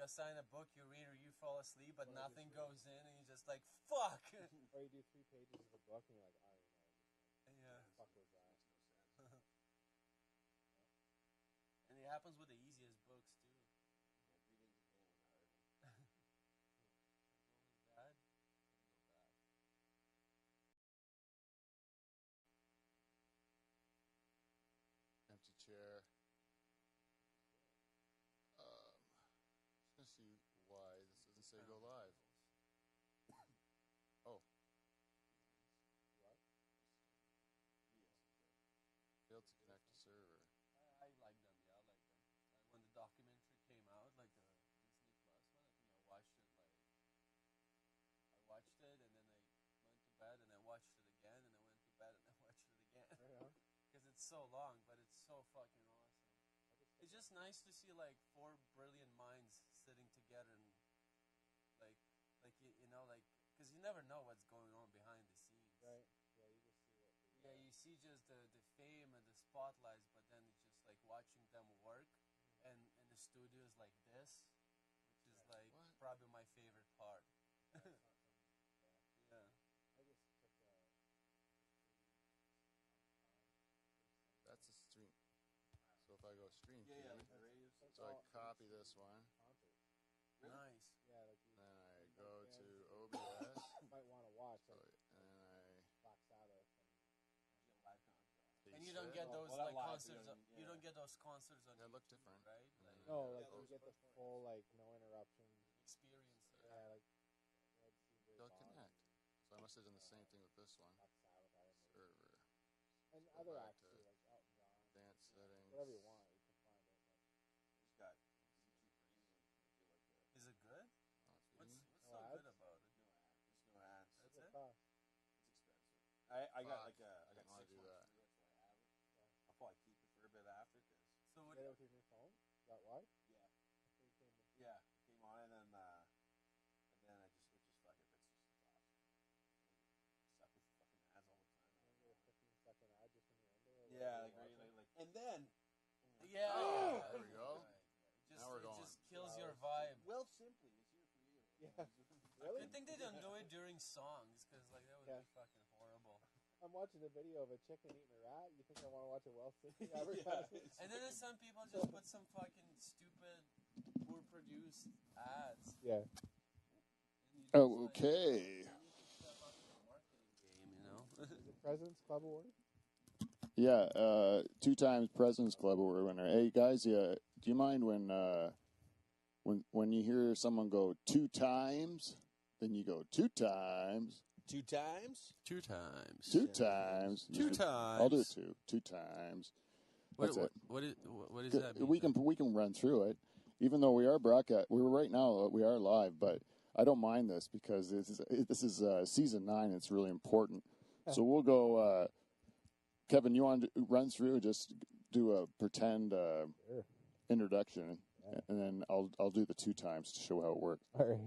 assign a book, you read or you fall asleep, but nothing goes in, and you're just like, fuck. Or you do 3 pages of a book, and you're like, I don't know. Yeah. Fuck was that? And it happens with the easiest books too. Yeah, reading's a damn hard. Bad. Empty chair. Just gonna see why this doesn't say go live. Oh. What? Failed to connect to server. I like them. Yeah, I like them. When the documentary came out, like the Disney Plus one, I think I watched it and then I went to bed and I watched it again and I went to bed and I watched it again. Because it's so long, but it's so fucking awesome. It's just nice to see like 4 brilliant minds sitting together and like you know, like, because you never know what's going on behind the scenes. Right. Yeah, you just see what. Yeah, you see just the fame and the spotlights, but then it's just like watching them work, and the studios like this, which is like probably my favorite part. Yeah. I just took That's a stream. So if I go stream Yeah, feed, like the radio. so I copy this one, concerts. Nice. Yeah, like you. then I go to OBS, might want to watch so, like and then I Black Sabbath and Live concert. And paste you don't it. get those Well, that like live, concerts. yeah. You don't get those concerts on They look YouTube, different. right? Like no, like those you get the are full like no interruptions. experience. Yeah, like Red Sea They'll connect. So I must have done the same thing with this one. Black Sabbath, Iron Maiden. Server. And Go other back acts to too, like Elton John. Advanced settings. Whatever you want, you can find it. But It's got YouTube Premium. If you like that. Is it good? What's No so ads? good about it? No ads. There's no ads. That's what's it? it cost? It's expensive. I got Fuck. like I got Didn't wanna 6 do months that. free. That's why I have it. I'll probably keep it for a bit after because So You what? get it with your new phone? Is that why? yeah, That's what you came with. yeah, it came on and then I just fuck it. That's just it's awesome. Stuck with fucking ads all the time. You don't get a 15-second ad just when you're into it. Yeah, like and then Yeah. There we go. Just, Now we're it going. just kills your vibe. well, simply it's here for you. Yeah. Really? Good thing they don't do it during songs, because like that would Yeah. be fucking horrible. I'm watching a video of a chicken eating a rat. You think I want to watch a well singing advertisement? And then there's some people just put some fucking stupid, poor produced ads. Yeah. And you just, Oh, okay. you need to step up your marketing game, you know? Is it President's Club Award? Yeah, 2 times President's Club Award winner. Hey guys, yeah, do you mind when you hear someone go 2 times, then you go 2 times, 2 times. 2 times. 2 times, 2 times. I'll do it 2 times. That's it. What does that mean? We can run through it, even though we are broadcast. Right now we are live, but I don't mind this because this is season 9. And it's really important. So we'll go. Kevin, you want to run through? Just do a pretend Sure. introduction, and then I'll do the 2 times to show how it works. All right.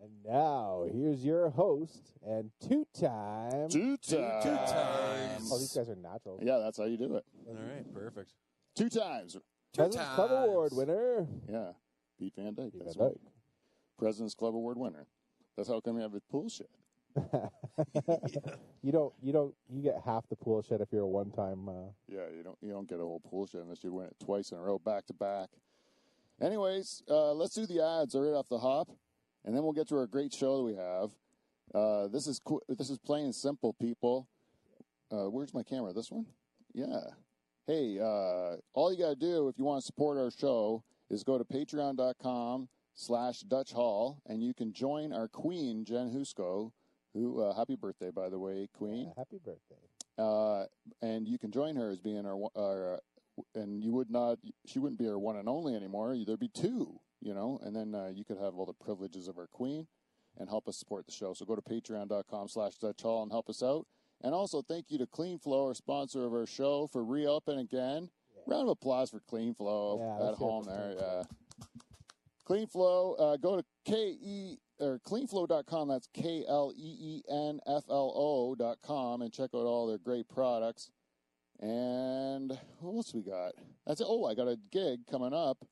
And now, here's your host and 2 times. 2 times. Oh, these guys are naturals. Yeah, that's how you do it. All right, perfect. 2 times. President's Club Award winner. Yeah. Pete Van Dyke. Pete That's Van right. Dyke. President's Club Award winner. That's how come you have a pool shed. You get half the pool shed if you're a one-time. Yeah, you don't get a whole pool shed unless you win it twice in a row, back to back. Anyways, let's do the ads right off the hop, and then we'll get to our great show that we have. This is This is plain and simple, people. Where's my camera? This one? Yeah. Hey, all you got to do if you want to support our show is go to patreon.com/Dutch Hall, and you can join our queen, Jen Husko, who, happy birthday, by the way, queen. Yeah, happy birthday. And you can join her as being our and she wouldn't be our one and only anymore. There'd be 2, and then you could have all the privileges of our queen and help us support the show. So go to patreon.com/Dutch Hall and help us out. And also thank you to CleanFlow, our sponsor of our show, for re-upping again. Yeah. Round of applause for CleanFlow at home there. Yeah. CleanFlow, go to cleanflow.com. That's KLEENFLO.com and check out all their great products. And what else we got? That's it. Oh, I got a gig coming up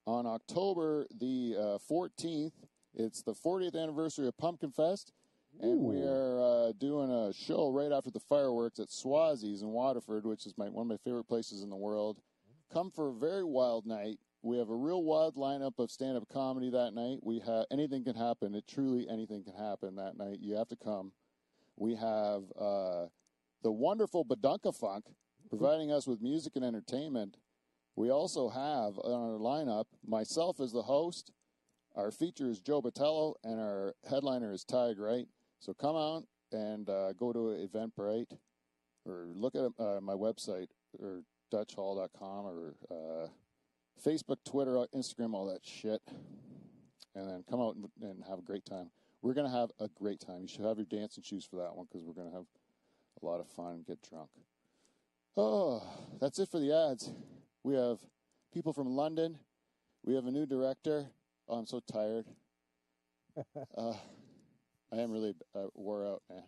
on October the 14th. It's the 40th anniversary of Pumpkin Fest, and we are doing a show right after the fireworks at Swazi's in Waterford, which is one of my favorite places in the world. Come for a very wild night. We have a real wild lineup of stand-up comedy that night. We have anything can happen. Truly anything can happen that night. You have to come. We have the wonderful Badunka Funk providing us with music and entertainment. We also have on our lineup myself as the host. Our feature is Joe Botello, and our headliner is Ty Wright. So come out and go to Eventbrite or look at my website or DutchHall.com or Facebook, Twitter, Instagram, all that shit. And then come out and have a great time. We're going to have a great time. You should have your dancing shoes for that one because we're going to have a lot of fun and get drunk. Oh, that's it for the ads. We have people from London. We have a new director. Oh, I'm so tired. I am really wore out, man.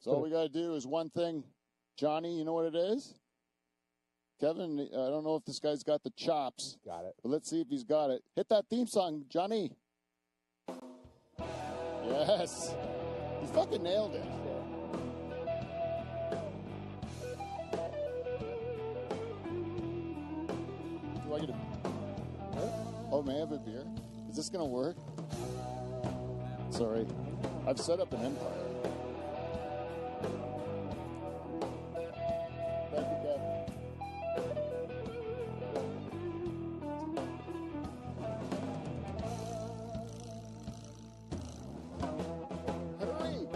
So all we got to do is one thing. Johnny, you know what it is? Kevin, I don't know if this guy's got the chops. Got it. But let's see if he's got it. Hit that theme song, Johnny. Yes. You fucking nailed it. Do I get a... Oh, may I have a beer? Is this going to work? Sorry. I've set up an empire. Thank you, Kevin. Hurry!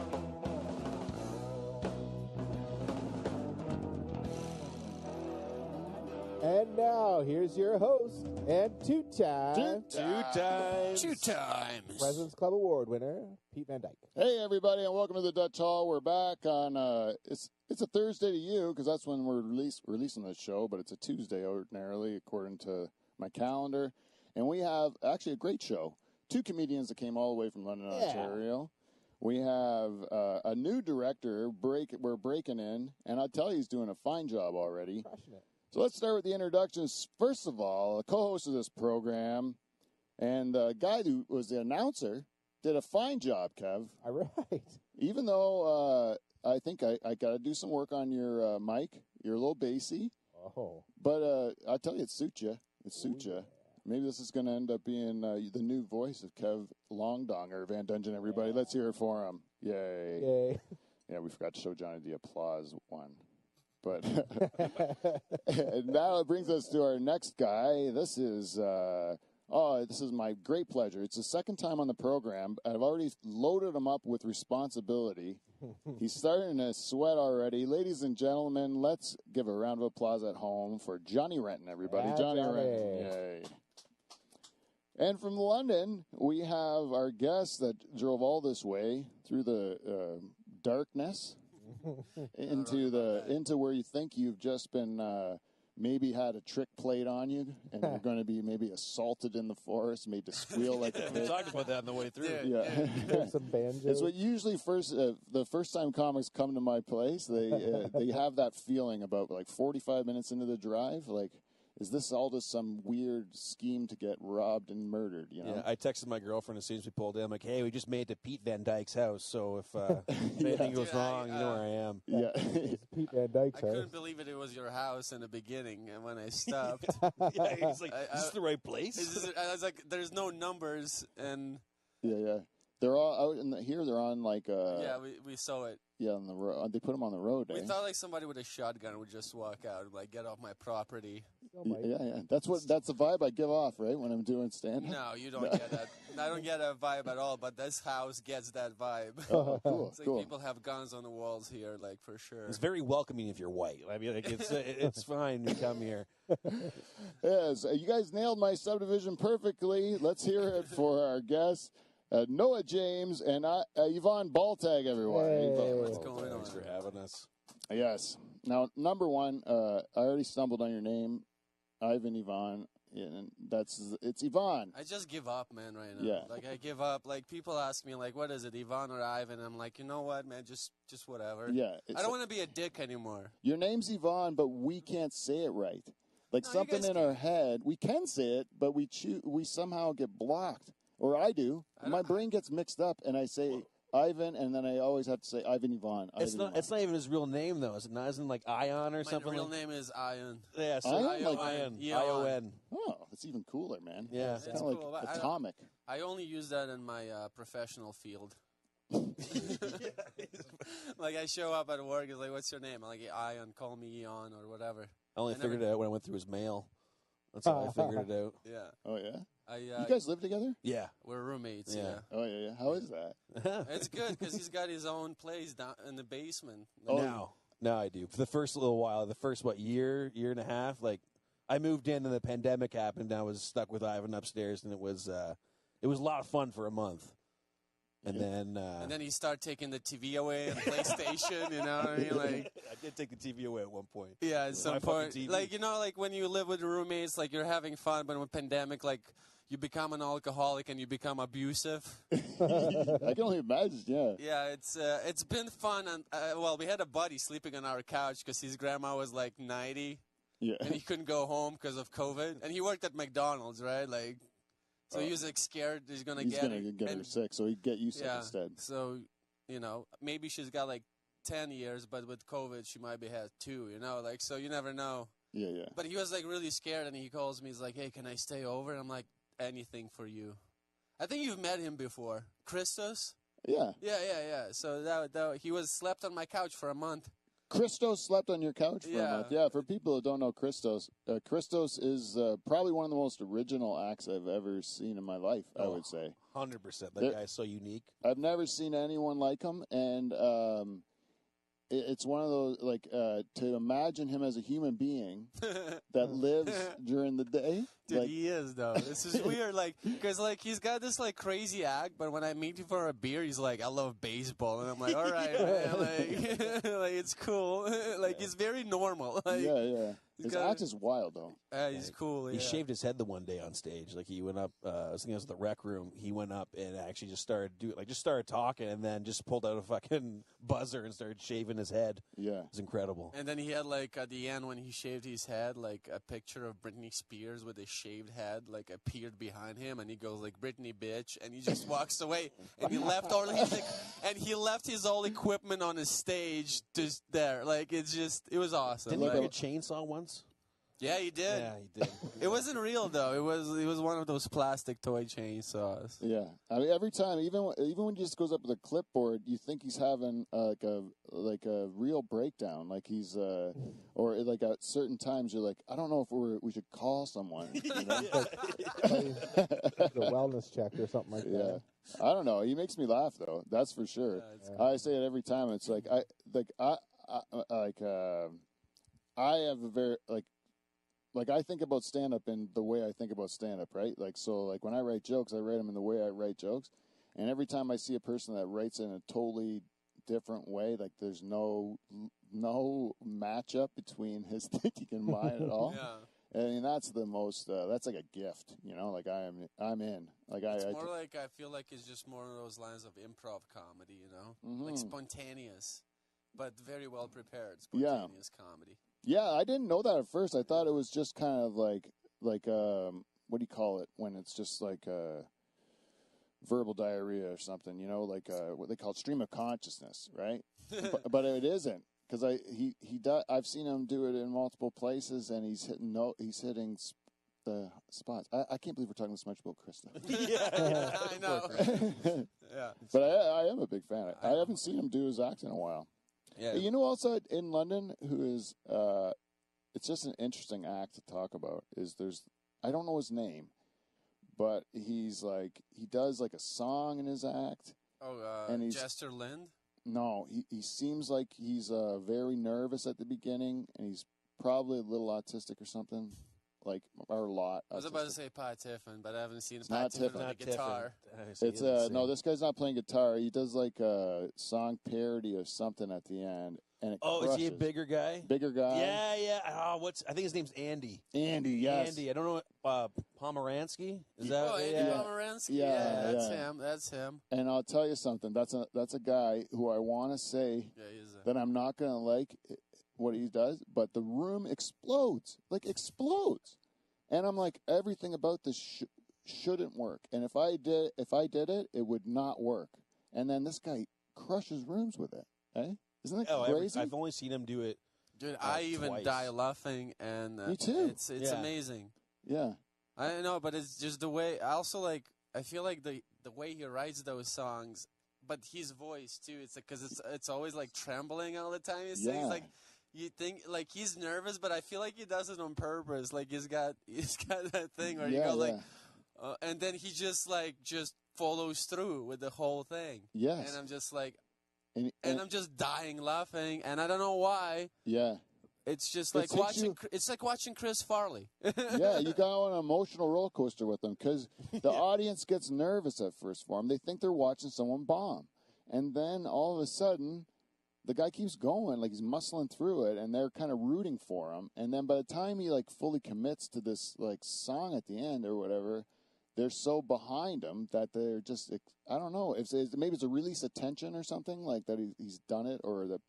And now, here's your host and two-time Two times. President's Club Award winner, Pete Van Dyke. Hey, everybody, and welcome to the Dutch Hall. We're back on, it's a Thursday to you, because that's when we're releasing this show, but it's a Tuesday ordinarily, according to my calendar. And we have actually a great show. Two comedians that came all the way from London, Ontario. We have a new director we're breaking in, and I tell you, he's doing a fine job already. Crushing it. So let's start with the introductions. First of all, the co-host of this program, and the guy who was the announcer, did a fine job, Kev. All right. Even though I think I got to do some work on your mic. You're a little bassy. Oh. But I tell you, it suits you. It suits you. Maybe this is going to end up being the new voice of Kev Longdonger, Van Dungeon, everybody. Yeah. Let's hear it for him. Yay. Yay. Yeah, we forgot to show Johnny the applause one. But and now it brings us to our next guy. This is my great pleasure. It's the second time on the program. I've already loaded him up with responsibility. He's starting to sweat already. Ladies and gentlemen, let's give a round of applause at home for Johnny Renton, everybody. Yeah, Johnny Johnny. Renton. Yay. And from London, we have our guest that drove all this way through the darkness into where you think you've just been maybe had a trick played on you, and you're going to be maybe assaulted in the forest, made to squeal like a We pig. talked about that on the way through. Yeah. Some banjo. It's what usually the first time comics come to my place, they have that feeling about like 45 minutes into the drive, like, is this all just some weird scheme to get robbed and murdered, you know? Yeah, I texted my girlfriend as soon as we pulled in. I'm like, hey, we just made it to Pete Van Dyke's house, so if anything goes Dude, wrong, you know where I am. Yeah. It's Pete Van Dyke's I house. couldn't believe it was your house in the beginning, and when I stopped, Yeah, he's like, I- is this the right place? I was like, "There's no numbers," and Yeah. They're all out here. They're on like yeah, we saw it. yeah, on the road. They put them on the road. We Eh? thought like somebody with a shotgun would just walk out, and, like, get off my property. Oh, my. Yeah. That's the vibe I give off, right, when I'm doing stand-up. No, you don't get that. I don't get that vibe at all. But this house gets that vibe. Oh, cool, It's like cool. people have guns on the walls here, like, for sure. It's very welcoming if you're white. I mean, like, it's fine to come here. Yes, you guys nailed my subdivision perfectly. Let's hear it for our guests, Noah James and Yvonne Baltag, everyone. Hey. Yvonne What's Baltag. going on? Thanks for having us. Yes. Now, number one, I already stumbled on your name, Ivan Yvonne, and it's Yvonne. I just give up, man, right now. Yeah. Like, I give up. Like, people ask me, like, what is it, Ivan or Ivan? I'm like, you know what, man, just whatever. Yeah. I don't want to be a dick anymore. Your name's Yvonne, but we can't say it right. Like No, you something guys in our head, we can say it, but we somehow get blocked. Or I do. My brain gets mixed up, and I say Ivan, and then I always have to say Ivan Yvonne. It's not even his real name, though. Is it not? Isn't it like Ion or something? My real like? name is Ion. Yeah, so Ion? Like- Ion. Ion. I-O-N. Oh, it's even cooler, man. Yeah. It's It's kind of cool, like but atomic. I only use that in my professional field. Like I show up at work, it's like, what's your name? I'm like, Ion, call me Eon or whatever. I only I never- figured it out when I went through his mail. That's how I figured it out. Yeah. Oh, yeah? I, You guys live together? Yeah. we're roommates, Yeah. yeah. Oh, yeah, yeah. How is that? It's good because he's got his own place down in the basement. Now I do. For the first little while, the first, year and a half, like, I moved in and the pandemic happened and I was stuck with Ivan upstairs and it was a lot of fun for a month. And then you start taking the TV away and the PlayStation, you know what I mean? Like, I did take the TV away at one point. yeah, at some My fucking point. TV. Like, you know, like when you live with your roommates, like you're having fun, but with pandemic, like you become an alcoholic and you become abusive. I can only imagine, yeah. Yeah, it's been fun. And well, we had a buddy sleeping on our couch because his grandma was like 90 Yeah. and he couldn't go home because of COVID. And he worked at McDonald's, right? Like, so he was like scared he's gonna He's get going her. to get her And- sick, so he'd get you sick yeah. instead. So, you know, maybe she's got like 10 years, but with COVID, she might be had 2, you know? Like, so you never know. Yeah, yeah. But he was like really scared and he calls me. He's like, hey, can I stay over? And I'm like, anything for you. I think you've met him before. Christos? Yeah. Yeah. So that he was slept on my couch for a month. Christos slept on your couch for a Yeah. month. Yeah, for people who don't know Christos, Christos is probably one of the most original acts I've ever seen in my life, I would say. 100%. That There- guy's so unique. I've never seen anyone like him, and it's one of those, like, to imagine him as a human being that lives during the day. Dude, like, he is, though. This is weird, like, because, like, he's got this, like, crazy act, but when I meet him for a beer, he's like, I love baseball. And I'm like, all right, man. Like, like, it's cool. Like, he's very normal. Like, yeah. His got- act is wild, though. he's cool, He yeah. shaved his head the one day on stage. Like he went up, I think it was the rec room. He went up and actually just started talking, and then just pulled out a fucking buzzer and started shaving his head. Yeah. It was incredible. And then he had, like, at the end when he shaved his head, like, a picture of Britney Spears with a shaved head, like, appeared behind him, and he goes, like, Britney, bitch, and he just walks away, and he left all his whole equipment on his stage just there. Like, it was awesome. Didn't he Like, bring a chainchainsaw once? yeah, he did. Yeah, he did. It wasn't real though. It was one of those plastic toy chainsaws. Yeah, I mean, every time, even when he just goes up with a clipboard, you think he's having like a real breakdown, like he's or like at certain times you're like, I don't know if we should call someone. You know? The wellness check or something like Yeah, that. I don't know. He makes me laugh though. That's for sure. I say it every time. It's like I have a very like I think about stand-up in the way I think about stand-up, right? Like, so, like, when I write jokes, I write them in the way I write jokes. And every time I see a person that writes in a totally different way, like, there's no matchup between his thinking and mine at all. Yeah. I mean, that's the most, that's like a gift, you know? Like, I'm in. Like, It's more like, I feel like it's just more of those lines of improv comedy, you know? Like spontaneous, but very well prepared spontaneous comedy. Yeah, I didn't know that at first. I thought it was just kind of like what do you call it when it's just like verbal diarrhea or something, you know, like what they call stream of consciousness, right? but it isn't, because I've seen him do it in multiple places, and he's hitting the spots. I can't believe we're talking this much about Krista. Yeah, I know. Yeah, but I am a big fan. I haven't seen him do his act in a while. yeah. You know, also in London, who is it's just an interesting act to talk about. I don't know his name, but he does like a song in his act. Oh, and he's- Jester Lind. No, he seems like he's very nervous at the beginning, and he's probably a little autistic or something, like, or a lot. I was about to autistic. say Pat Tiffin, but I haven't seen It's not Pat Tiffin Tiffin. on the guitar. It's no, this guy's not playing guitar. He does like a song parody or something at the end, and it is he a crushes. bigger guy? Bigger guy? Yeah. Oh, I think his name's Andy. Andy, yes. Andy. I don't know. Pomeransky? Is that? Oh, Andy Pomeransky. Yeah, That's yeah. him. That's him. And I'll tell you something. That's a guy who I want to say Yeah, he's that I'm not going to like what he does, but the room explodes, and I'm like, everything about this shouldn't work, and if I did it, it would not work. And then this guy crushes rooms with it. Eh? Isn't that crazy? I've only seen him do it. Dude, I even twice. die laughing, and Me too. It's amazing. Yeah. I know, but it's just the way. I also like. I feel like the way he writes those songs, but his voice too. It's like, because it's always like trembling all the time. He sings like, you think like he's nervous, but I feel like he does it on purpose. Like he's got that thing where you go like, and then he just follows through with the whole thing. Yes. And I'm just like, and I'm just dying laughing, and I don't know why. Yeah. It's just like watching. It's like watching Chris Farley. Yeah, you go on an emotional roller coaster with them because the audience gets nervous at first for him. They think they're watching someone bomb, and then all of a sudden, the guy keeps going, like he's muscling through it, and they're kind of rooting for him. And then by the time he like fully commits to this like song at the end or whatever, they're so behind him that they're just, I don't know, if maybe it's a release of tension or something like that. He's done it, or that.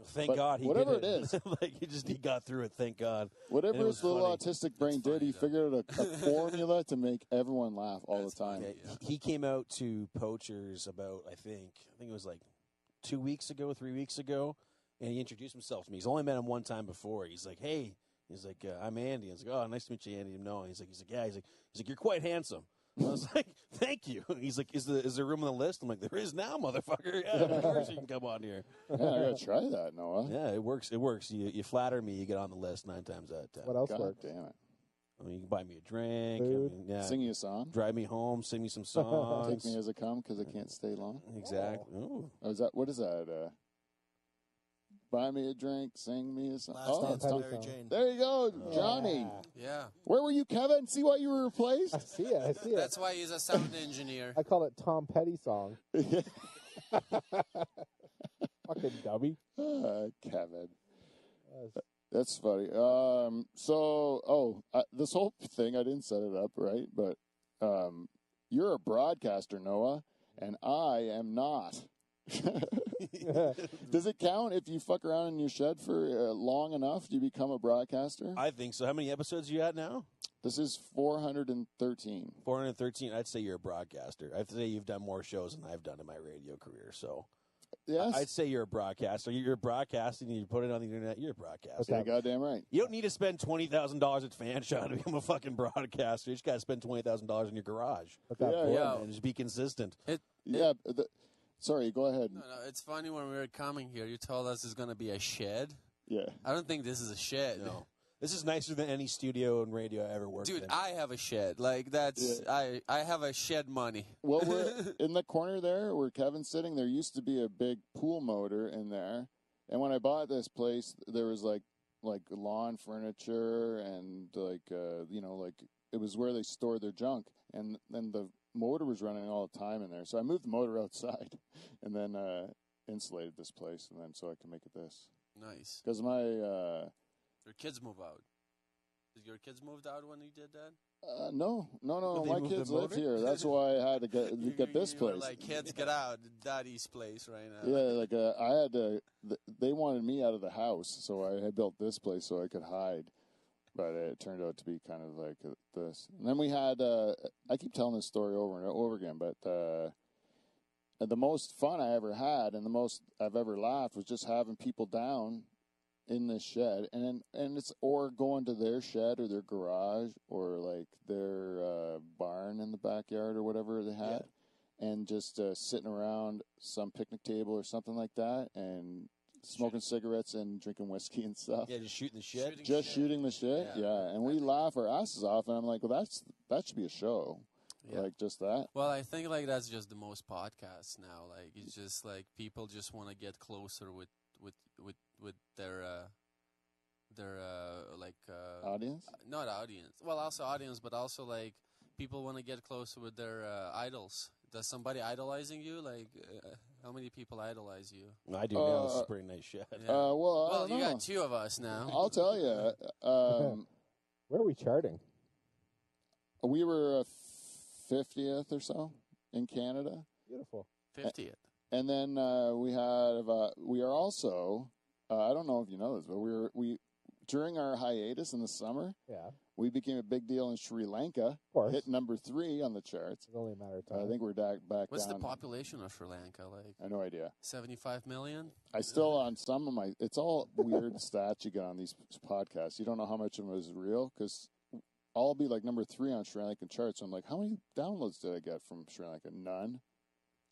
Thank God he whatever did it is, like he got through it. Thank God. Whatever his little funny. autistic brain did, he figured out a formula to make everyone laugh all the time. Okay. He came out to Poachers about I think it was like 3 weeks ago, and he introduced himself to me. He's only met him one time before. He's like, "Hey," he's like, "I'm Andy." I was like, "Oh, nice to meet you, Andy." No, he's like, "Yeah." He's like, "You're quite handsome." I was like, "Thank you." He's like, "Is there room on the list?" I'm like, "There is now, motherfucker. Yeah, of course you can come on here." Yeah, I gotta try that, Noah. Yeah, it works. You flatter me, you get on the list 9 times out of 10. What else God works? damn it. I mean, you can buy me a drink. Food. I mean, yeah, Sing you a song. drive me home, sing me some songs. Take me as I come because I can't stay long. Exactly. Ooh. Oh, what is that? Buy me a drink, sing me a song. Last Dance, Tom Mary Petty Jane. There you go, Johnny. Yeah. Where were you, Kevin? See why you were I replaced? see it. That's why he's a sound engineer. I call it Tom Petty song. Fucking dummy. Kevin. Yes. That's funny. This whole thing, I didn't set it up right, but you're a broadcaster, Noah, and I am not. Does it count if you fuck around in your shed for long enough? Do you become a broadcaster? I think so. How many episodes are you at now? This is 413. 413. I'd say you're a broadcaster. I'd say you've done more shows than I've done in my radio career. So Yes? I'd say you're a broadcaster. You're broadcasting and you put it on the internet. You're a broadcaster. Yeah, goddamn right. You don't need to spend $20,000 at Fanshot to become a fucking broadcaster. You just got to spend $20,000 in your garage. What's that Yeah, for? yeah. And just be consistent. Sorry, go ahead. No, it's funny when we were coming here, you told us it's going to be a shed. Yeah. I don't think this is a shed. No. This is nicer than any studio and radio I ever worked Dude, in. I have a shed. Like, that's, I have a shed money. Well, we're in the corner there where Kevin's sitting, there used to be a big pool motor in there. And when I bought this place, there was like lawn furniture and it was where they stored their junk. And then the motor was running all the time in there. So I moved the motor outside and then insulated this place and then so I can make it this. Nice. Because my Your kids move out. Did your kids moved out when you did that? no, They my moved the kids live motor? here. That's why I had to get this You were place. like, kids, get out. Daddy's place right now. Yeah, I had to. They wanted me out of the house, so I had built this place so I could hide. But it turned out to be kind of like this. And then we had. I keep telling this story over and over again, but the most fun I ever had and the most I've ever laughed was just having people down in this shed, and it's or going to their shed or their garage or like their barn in the backyard or whatever they had, and just sitting around some picnic table or something like that, and smoking cigarettes and drinking whiskey and stuff. Yeah, just shooting the shit. Shooting the shit. Yeah. And we laugh our asses off, and I'm like, well, that should be a show. Yeah. Like just that. Well, I think like that's just the most podcasts now. Like it's just like people just want to get closer with their Audience? not audience. Well, also audience, but also like people want to get closer with their idols. Does somebody idolizing you? Like how many people idolize you? I do now. This is pretty nice shit. Yeah. Well, I Well, don't you know. got two of us now. I'll tell you. Where are we charting? We were 50th or so in Canada. Beautiful. 50th. And then we are also I don't know if you know this, but we during our hiatus in the summer, Yeah, we became a big deal in Sri Lanka. of course. Hit number 3 on the charts. It's only a matter of time. I think we're back What's down. the population of Sri Lanka? Like I have no idea. 75 million? I still on some of my. It's all weird stats you get on these podcasts. You don't know how much of them is real because I'll be like number 3 on Sri Lankan charts. So I'm like, how many downloads did I get from Sri Lanka? None.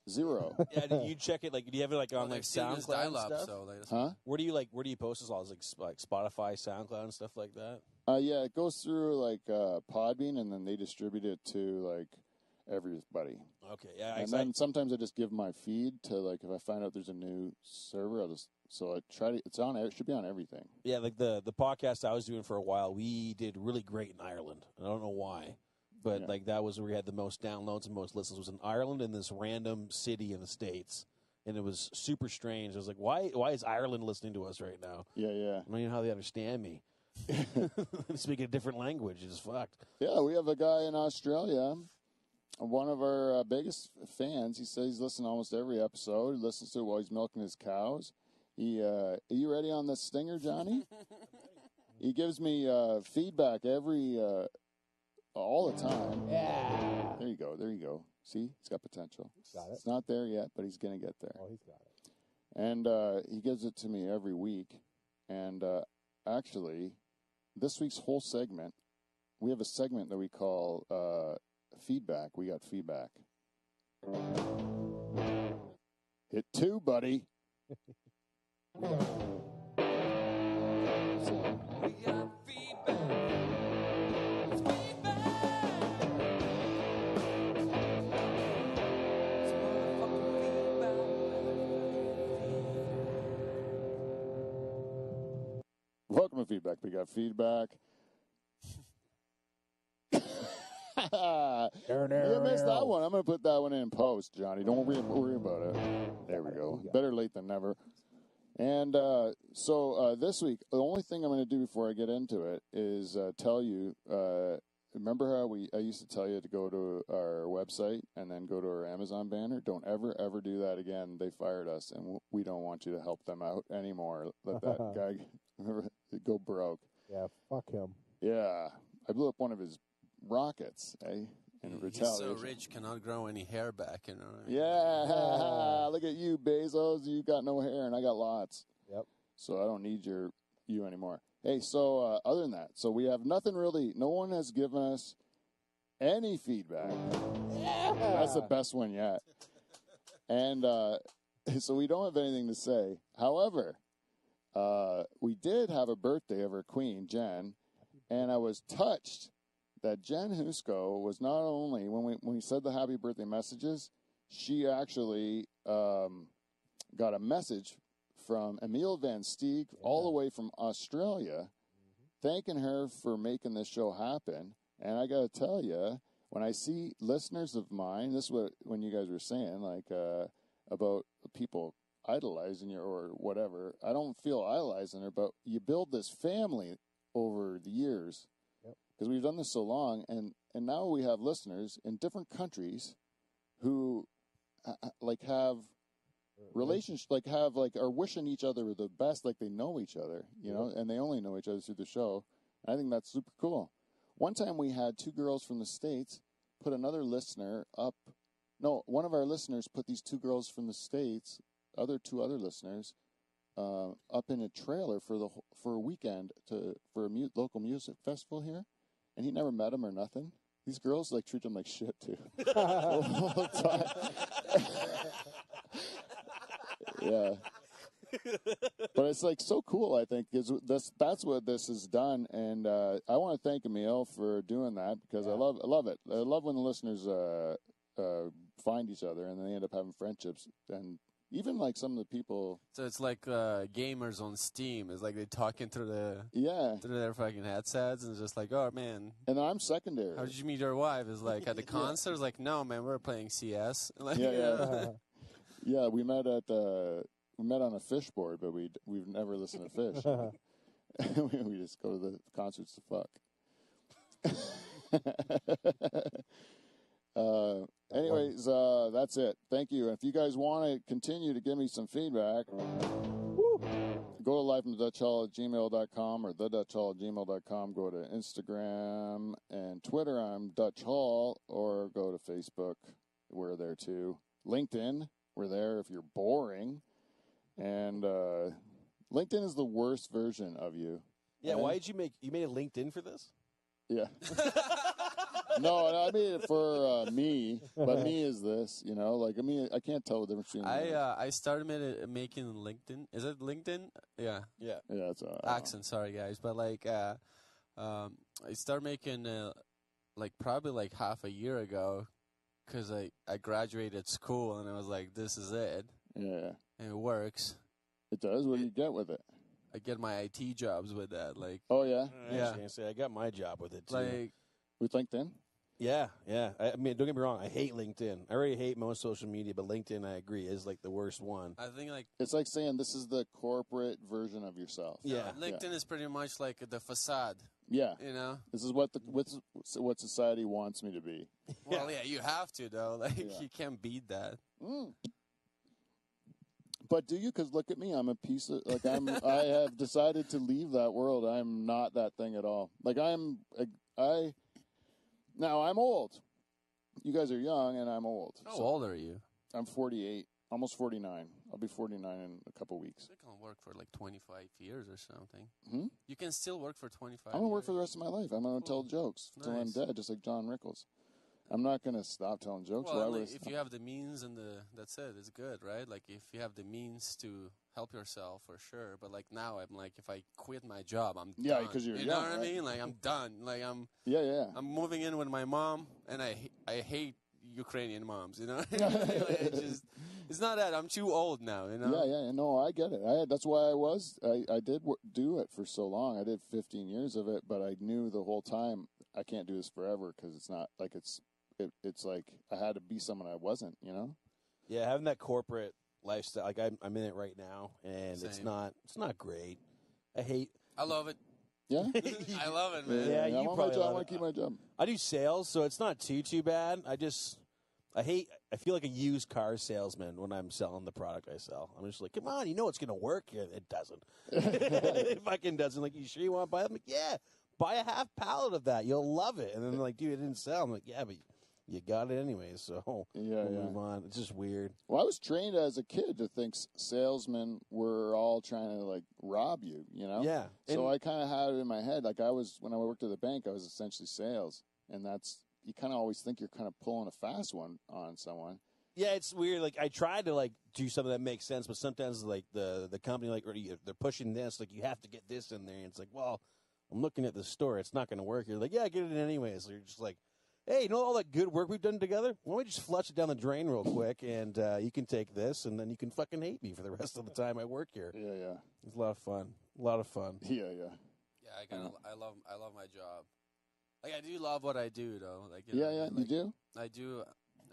0. Yeah, do you check it? Like, do you have it like on like they've seen this SoundCloud and dial-up, stuff? so they just- Huh? Where do you post this all? Is like Spotify, SoundCloud, and stuff like that? Yeah, it goes through like Podbean, and then they distribute it to like everybody. Okay, yeah. And then sometimes I just give my feed to like if I find out there's a new server, I'll just so I try to. It's on. It should be on everything. yeah, like the podcast I was doing for a while, we did really great in Ireland. I don't know why, but Yeah. like that was where we had the most downloads and most listens was in Ireland in this random city in the States. And it was super strange. I was like, why is Ireland listening to us right now? Yeah. I don't even know how they understand me. I'm speaking a different language. It's fucked. Yeah, we have a guy in Australia, one of our biggest fans. He says he's listened to almost every episode. He listens to it while he's milking his cows. Are you ready on this stinger, Johnny? He gives me feedback all the time. Yeah. There you go. See, he's got potential. Got it. It's not there yet, but he's going to get there. Oh, he's got it. And he gives it to me every week. And actually, this week's whole segment, we have a segment that we call feedback. We got feedback. Hit 2, buddy. We got feedback. It's feedback. It's motherfucking Welcome to feedback. We got feedback. You missed that one. I'm going to put that one in post, Johnny. Don't worry about it. There we go. Better late than never. And so this week, the only thing I'm going to do before I get into it is tell you, remember how I used to tell you to go to our website and then go to our Amazon banner? Don't ever do that again. They fired us, and we don't want you to help them out anymore. Let that guy go broke. Yeah, fuck him. Yeah. I blew up one of his rockets, eh? In He's retaliation. so rich, cannot grow any hair back. You know what I mean? Yeah, look at you, Bezos. You got no hair, and I got lots. Yep. So I don't need you anymore. Hey, so other than that, so we have nothing really. No one has given us any feedback. Yeah. That's the best one yet. And so we don't have anything to say. However, we did have a birthday of our queen, Jen, and I was touched that Jen Husko was not only, when we said the happy birthday messages, she actually got a message from Emil Van Steeg all the way from Australia, thanking her for making this show happen. And I got to tell you, when I see listeners of mine, this is what when you guys were saying, like about people idolizing you or whatever, I don't feel idolizing her, but you build this family over the years. Because we've done this so long, and now we have listeners in different countries who like have relationships, are wishing each other the best, like they know each other, you know, and they only know each other through the show. I think that's super cool. One time we had 2 girls from the States put another listener up. No, one of our listeners put these 2 girls from the States, 2 other listeners, up in a trailer for a weekend for a local music festival here. And he never met him or nothing. These girls like treat him like shit too. The whole time. Yeah. But it's like so cool, I think, because that's what this has done, and I want to thank Emil for doing that because I love it. I love when the listeners find each other and then they end up having friendships, and even like some of the people. So it's like gamers on Steam. It's like they talking through their fucking headsets, and it's just like, oh man. And I'm secondary. How did you meet your wife? It's like at the concert. It's like, no man, we're playing CS. Like, Yeah, we met on a fish board, but we've never listened to fish. We just go to the concerts to fuck. Anyways, that's it. Thank you. And if you guys want to continue to give me some feedback, Go to livefromthedutchhall@gmail.com or thedutchhall@gmail.com. Go to Instagram and Twitter. I'm Dutch Hall, or go to Facebook. We're there too. LinkedIn. We're there if you're boring. And LinkedIn is the worst version of you. Yeah, Okay? why did you made a LinkedIn for this? Yeah. No, I made it for me, but me is this, you know? Like, I mean, I can't tell the difference between... I started making LinkedIn. Is it LinkedIn? Yeah. Yeah. Yeah, it's... Accent, sorry, guys. But, like, I started making, like, probably, like, half a year ago because I graduated school, and I was like, this is it. Yeah. And it works. It does? What do you get with it? I get my IT jobs with that. Like, Oh, yeah? Yeah. I got my job with it, too. like, With LinkedIn? Yeah. I mean, don't get me wrong. I hate LinkedIn. I already hate most social media, but LinkedIn, I agree, is like the worst one. I think, like, It's like saying this is the corporate version of yourself. Yeah. LinkedIn is pretty much like the facade, Yeah. you know? This is what society wants me to be. Well, yeah, you have to, though. Like, Yeah. you can't beat that. Mm. But do you? Because look at me. I'm a piece of, like, I have decided to leave that world. I'm not that thing at all. Like, now I'm old. You guys are young, and I'm old. How old are you? I'm 48, almost 49. I'll be 49 in a couple weeks. You can work for like 25 years or something. Hmm? You can still work for 25 I'm going to work years. for the rest of my life. I'm going to tell jokes until I'm Nice. dead, just like John Rickles. I'm not going to stop telling jokes. Well, Why like, would I if stop? you have the means and that's it. It's good, right? Like, if you have the means to help yourself, for sure. But like now, I'm like, if I quit my job, I'm Yeah, done. because you're you young, know what right? I mean? Like, I'm done. Like, I'm moving in with my mom, and I hate Ukrainian moms. You know, like, it's not that I'm too old now. You know? Yeah. No, I get it. That's why I did do it for so long. I did 15 years of it, but I knew the whole time I can't do this forever because it's not like it's like I had to be someone I wasn't. You know? Yeah, having that corporate lifestyle, like I'm in it right now, and it's Same. not great. I love it. Yeah. I love it, man. Yeah, I you want my probably job. I love want it. to keep my job. I do sales, so it's not too bad. I feel like a used car salesman when I'm selling the product I sell. I'm just like, come on, you know it's going to work. Yeah, it doesn't. It fucking doesn't. Like, you sure you want to buy it? I'm like, yeah, buy a half pallet of that. You'll love it. And then they're like, dude, it didn't sell. I'm like, yeah, but you got it anyway, so we'll move on. It's just weird. Well, I was trained as a kid to think salesmen were all trying to like rob you. You know? Yeah. So I kind of had it in my head. Like when I worked at the bank, I was essentially sales, and you kind of always think you're kind of pulling a fast one on someone. Yeah, it's weird. Like, I tried to like do something that makes sense, but sometimes like the company they're pushing this, like you have to get this in there, and it's like, well, I'm looking at the store, it's not going to work. You're like, yeah, get it in anyways. So you're just like, hey, you know all that good work we've done together? Why don't we just flush it down the drain real quick, and you can take this, and then you can fucking hate me for the rest of the time I work here. Yeah. It's a lot of fun. A lot of fun. Yeah. Yeah, I love my job. Like, I do love what I do, though. Like, Yeah. like, You do?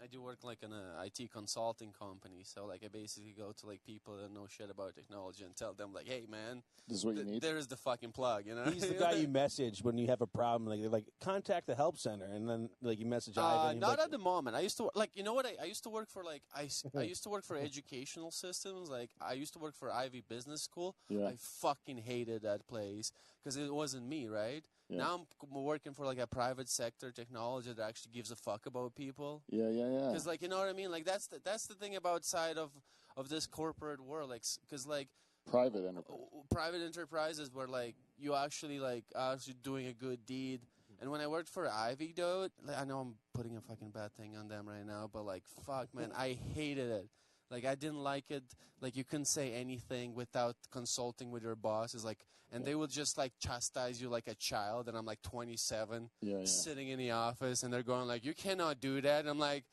I do work like in a IT consulting company. So like I basically go to like people that know shit about technology and tell them like, hey man, This is what you need. there is the fucking plug, you know. He's the guy you message when you have a problem. Like, they're like, contact the help center, and then like you message Ivan. And not like, at the moment. I used to like, you know what? I used to work for like I used to work for educational systems. Like I used to work for Ivy Business School. Yeah. I fucking hated that place because it wasn't me, right? Yeah. Now I'm working for like a private sector technology that actually gives a fuck about people. Yeah. Because like, you know what I mean? Like that's the thing about side of this corporate world. Like, because like Private enterprise. private enterprises where like you actually doing a good deed. And when I worked for Ivy, though, like, I know I'm putting a fucking bad thing on them right now, but like, fuck, man, I hated it. Like, I didn't like it. Like, you couldn't say anything without consulting with your bosses. Like, and they would just like chastise you like a child. And I'm like 27, sitting in the office, and they're going like, "You cannot do that." And I'm like,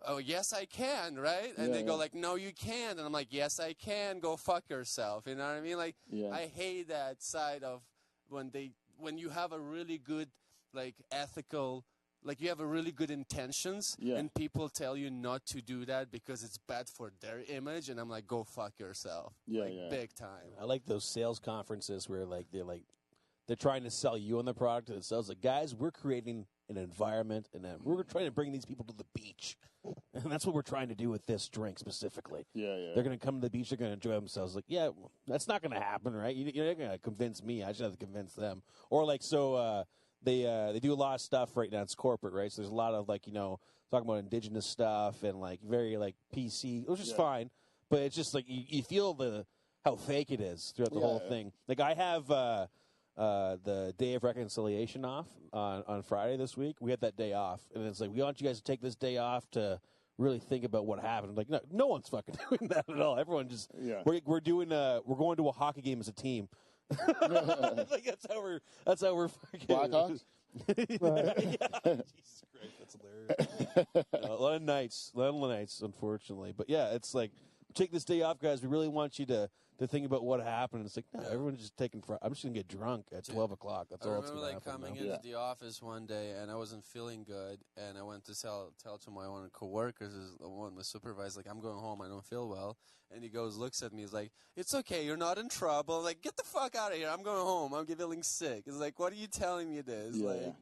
"Oh, yes, I can, right?" And they go like, "No, you can't." And I'm like, "Yes, I can. Go fuck yourself." You know what I mean? Like, I hate that side of when you have a really good like ethical. Like, you have a really good intentions, and people tell you not to do that because it's bad for their image, and I'm like, go fuck yourself. Big time. I like those sales conferences where they're trying to sell you on the product, and it sells like, guys, we're creating an environment, and we're trying to bring these people to the beach. And that's what we're trying to do with this drink specifically. Yeah, yeah. They're going to come to the beach. They're going to enjoy themselves. Like, yeah, that's not going to happen, right? You're not going to convince me. I should have to convince them. Or like, so they do a lot of stuff right now. It's corporate, right? So there's a lot of like, talking about indigenous stuff and like very like PC, which is fine. But it's just like you feel how fake it is throughout the whole thing. Like I have the Day of Reconciliation off on Friday this week. We had that day off, and it's like we want you guys to take this day off to really think about what happened. Like no one's fucking doing that at all. Everyone just we're going to a hockey game as a team. Like that's how we're fucking Blackhawks. Jesus Christ, that's hilarious. A lot of nights, unfortunately. But yeah, it's like take this day off, guys. We really want you to think about what happened. It's like, no, everyone's just taking. I'm just gonna get drunk at 12 o'clock. That's all. It's gonna happen. I remember coming into the office one day, and I wasn't feeling good, and I went to tell to one of my coworkers, one of my supervisors, like, I'm going home. I don't feel well. And he looks at me. He's like, it's okay. You're not in trouble. I'm like, get the fuck out of here. I'm going home. I'm feeling sick. It's like, what are you telling me this? Yeah.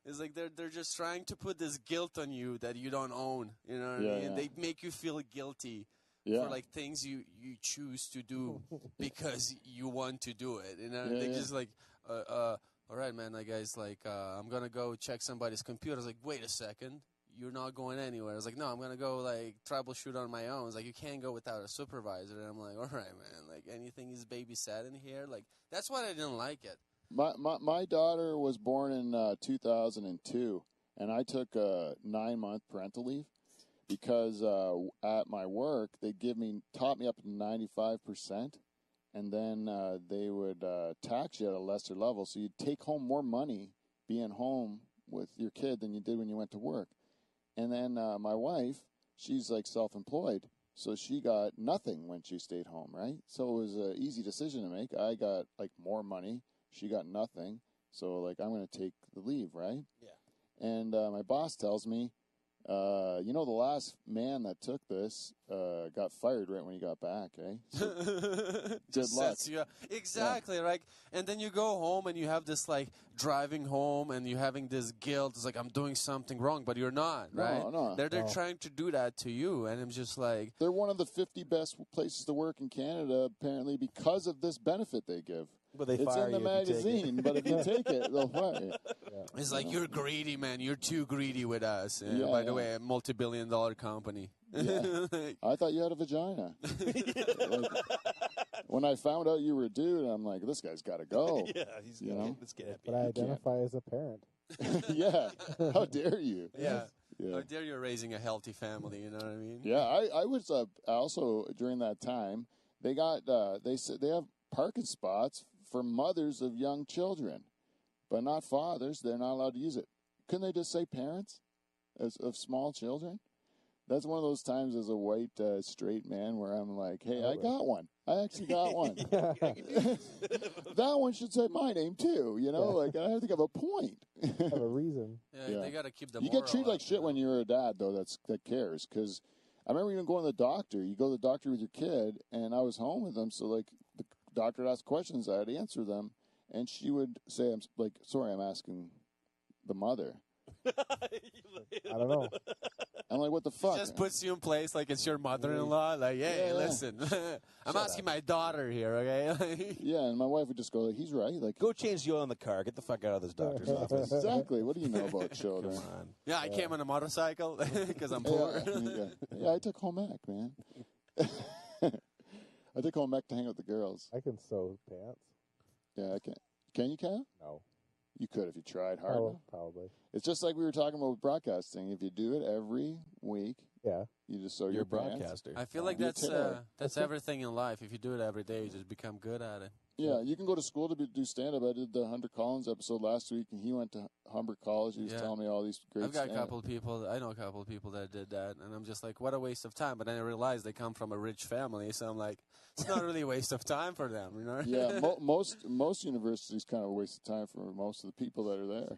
It's like they're just trying to put this guilt on you that you don't own. You know what I mean? Yeah. They make you feel guilty. Yeah. For like things you choose to do because you want to do it, they just like, all right, man, like guys, like I'm gonna go check somebody's computer. I was like, wait a second, you're not going anywhere. I was like, no, I'm gonna go like troubleshoot on my own. I was like, you can't go without a supervisor. And I'm like, all right, man, like anything is babysat in here. Like that's why I didn't like it. My daughter was born in 2002, and I took a 9-month parental leave. Because at my work, they taught me up to 95%, and then they would tax you at a lesser level. So you'd take home more money being home with your kid than you did when you went to work. And then my wife, she's like self-employed, so she got nothing when she stayed home, right? So it was an easy decision to make. I got like more money. She got nothing. So like I'm going to take the leave, right? Yeah. And my boss tells me, the last man that took this got fired right when he got back, eh? So, good luck. Exactly, right? And then you go home and you have this, like, driving home and you're having this guilt. It's like, I'm doing something wrong, but you're not, right? No. They're trying to do that to you, and I'm just like... They're one of the 50 best places to work in Canada, apparently, because of this benefit they give. But it's in the magazine, but if you take it, they'll fire you. Yeah. It's like, you're greedy, man. You're too greedy with us. By the way, a multi-billion-dollar company. Yeah. I thought you had a vagina. Like, when I found out you were a dude, I'm like, this guy's got to go. Yeah, he's let's get happy. But I identify as a parent. Yeah. How dare you? Yeah. How dare you raising a healthy family, you know what I mean? Yeah, I was also, during that time, they got, they said they have parking spots for mothers of young children, but not fathers. They're not allowed to use it. Couldn't they just say parents of small children? That's one of those times as a white straight man where I'm like, hey, I got one. I actually got one. That one should say my name too, like I have to have a point. Have a reason. Yeah. They got to keep the You get treated like shit when you're a dad, though, that cares, because I remember even going to the doctor. You go to the doctor with your kid, and I was home with them, so like the doctor would ask questions, I had to answer them, and she would say, I'm like, sorry, I'm asking the mother. I don't know. I'm like, what the fuck? It just puts you in place like it's your mother-in-law. Like, hey, listen, I'm asking my daughter here, okay? Yeah, and my wife would just go, like, he's right. Like, go change the oil in the car. Get the fuck out of this doctor's office. Exactly. What do you know about children? Come on. Yeah, I came on a motorcycle because I'm poor. Yeah, I took home ec, man. I took home ec to hang out with the girls. I can sew pants. Yeah, I can. Can you, Cal? No. You could if you tried hard. Oh, probably. It's just like we were talking about with broadcasting. If you do it every week, you just sew You're your a pants. broadcaster. I feel like that's everything in life. If you do it every day, you just become good at it. Yeah, you can go to school to do stand-up. I did the Hunter Collins episode last week, and he went to Humber College. He was telling me all these great I've got stand-up. a couple of people. I know a couple of people that did that, and I'm just like, what a waste of time. But then I realized they come from a rich family, so I'm like, it's not really a waste of time for them, you know? Yeah, most universities kind of a waste of time for most of the people that are there.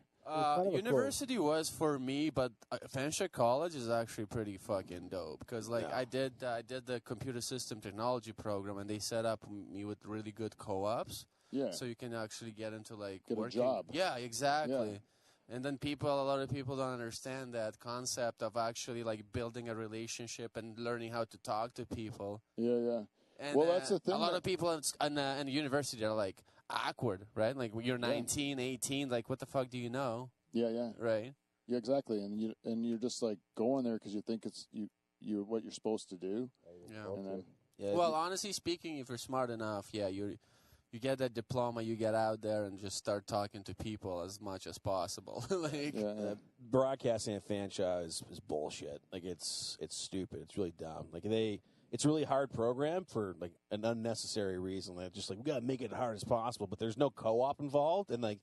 University was for me, but Fanshawe College is actually pretty fucking dope because, like, I did the computer system technology program, and they set up me with really good co-ops. Yeah. So you can actually get into like get working. a job. Yeah, exactly. And then a lot of people don't understand that concept of actually like building a relationship and learning how to talk to people. Yeah. And, Well, that's the thing. A lot of people in university are like awkward, right? Like when you're 19, 18, like what the fuck do you know? Yeah. Right. Yeah, exactly. And you're just like going there because you think it's you what you're supposed to do. Yeah. And then, Well, honestly speaking, if you're smart enough, you get that diploma, you get out there and just start talking to people as much as possible. Like, broadcasting at Fanshawe is bullshit. Like it's stupid. It's really dumb. Like it's a really hard program for like an unnecessary reason. Like just like we gotta make it as hard as possible, but there's no co-op involved, and like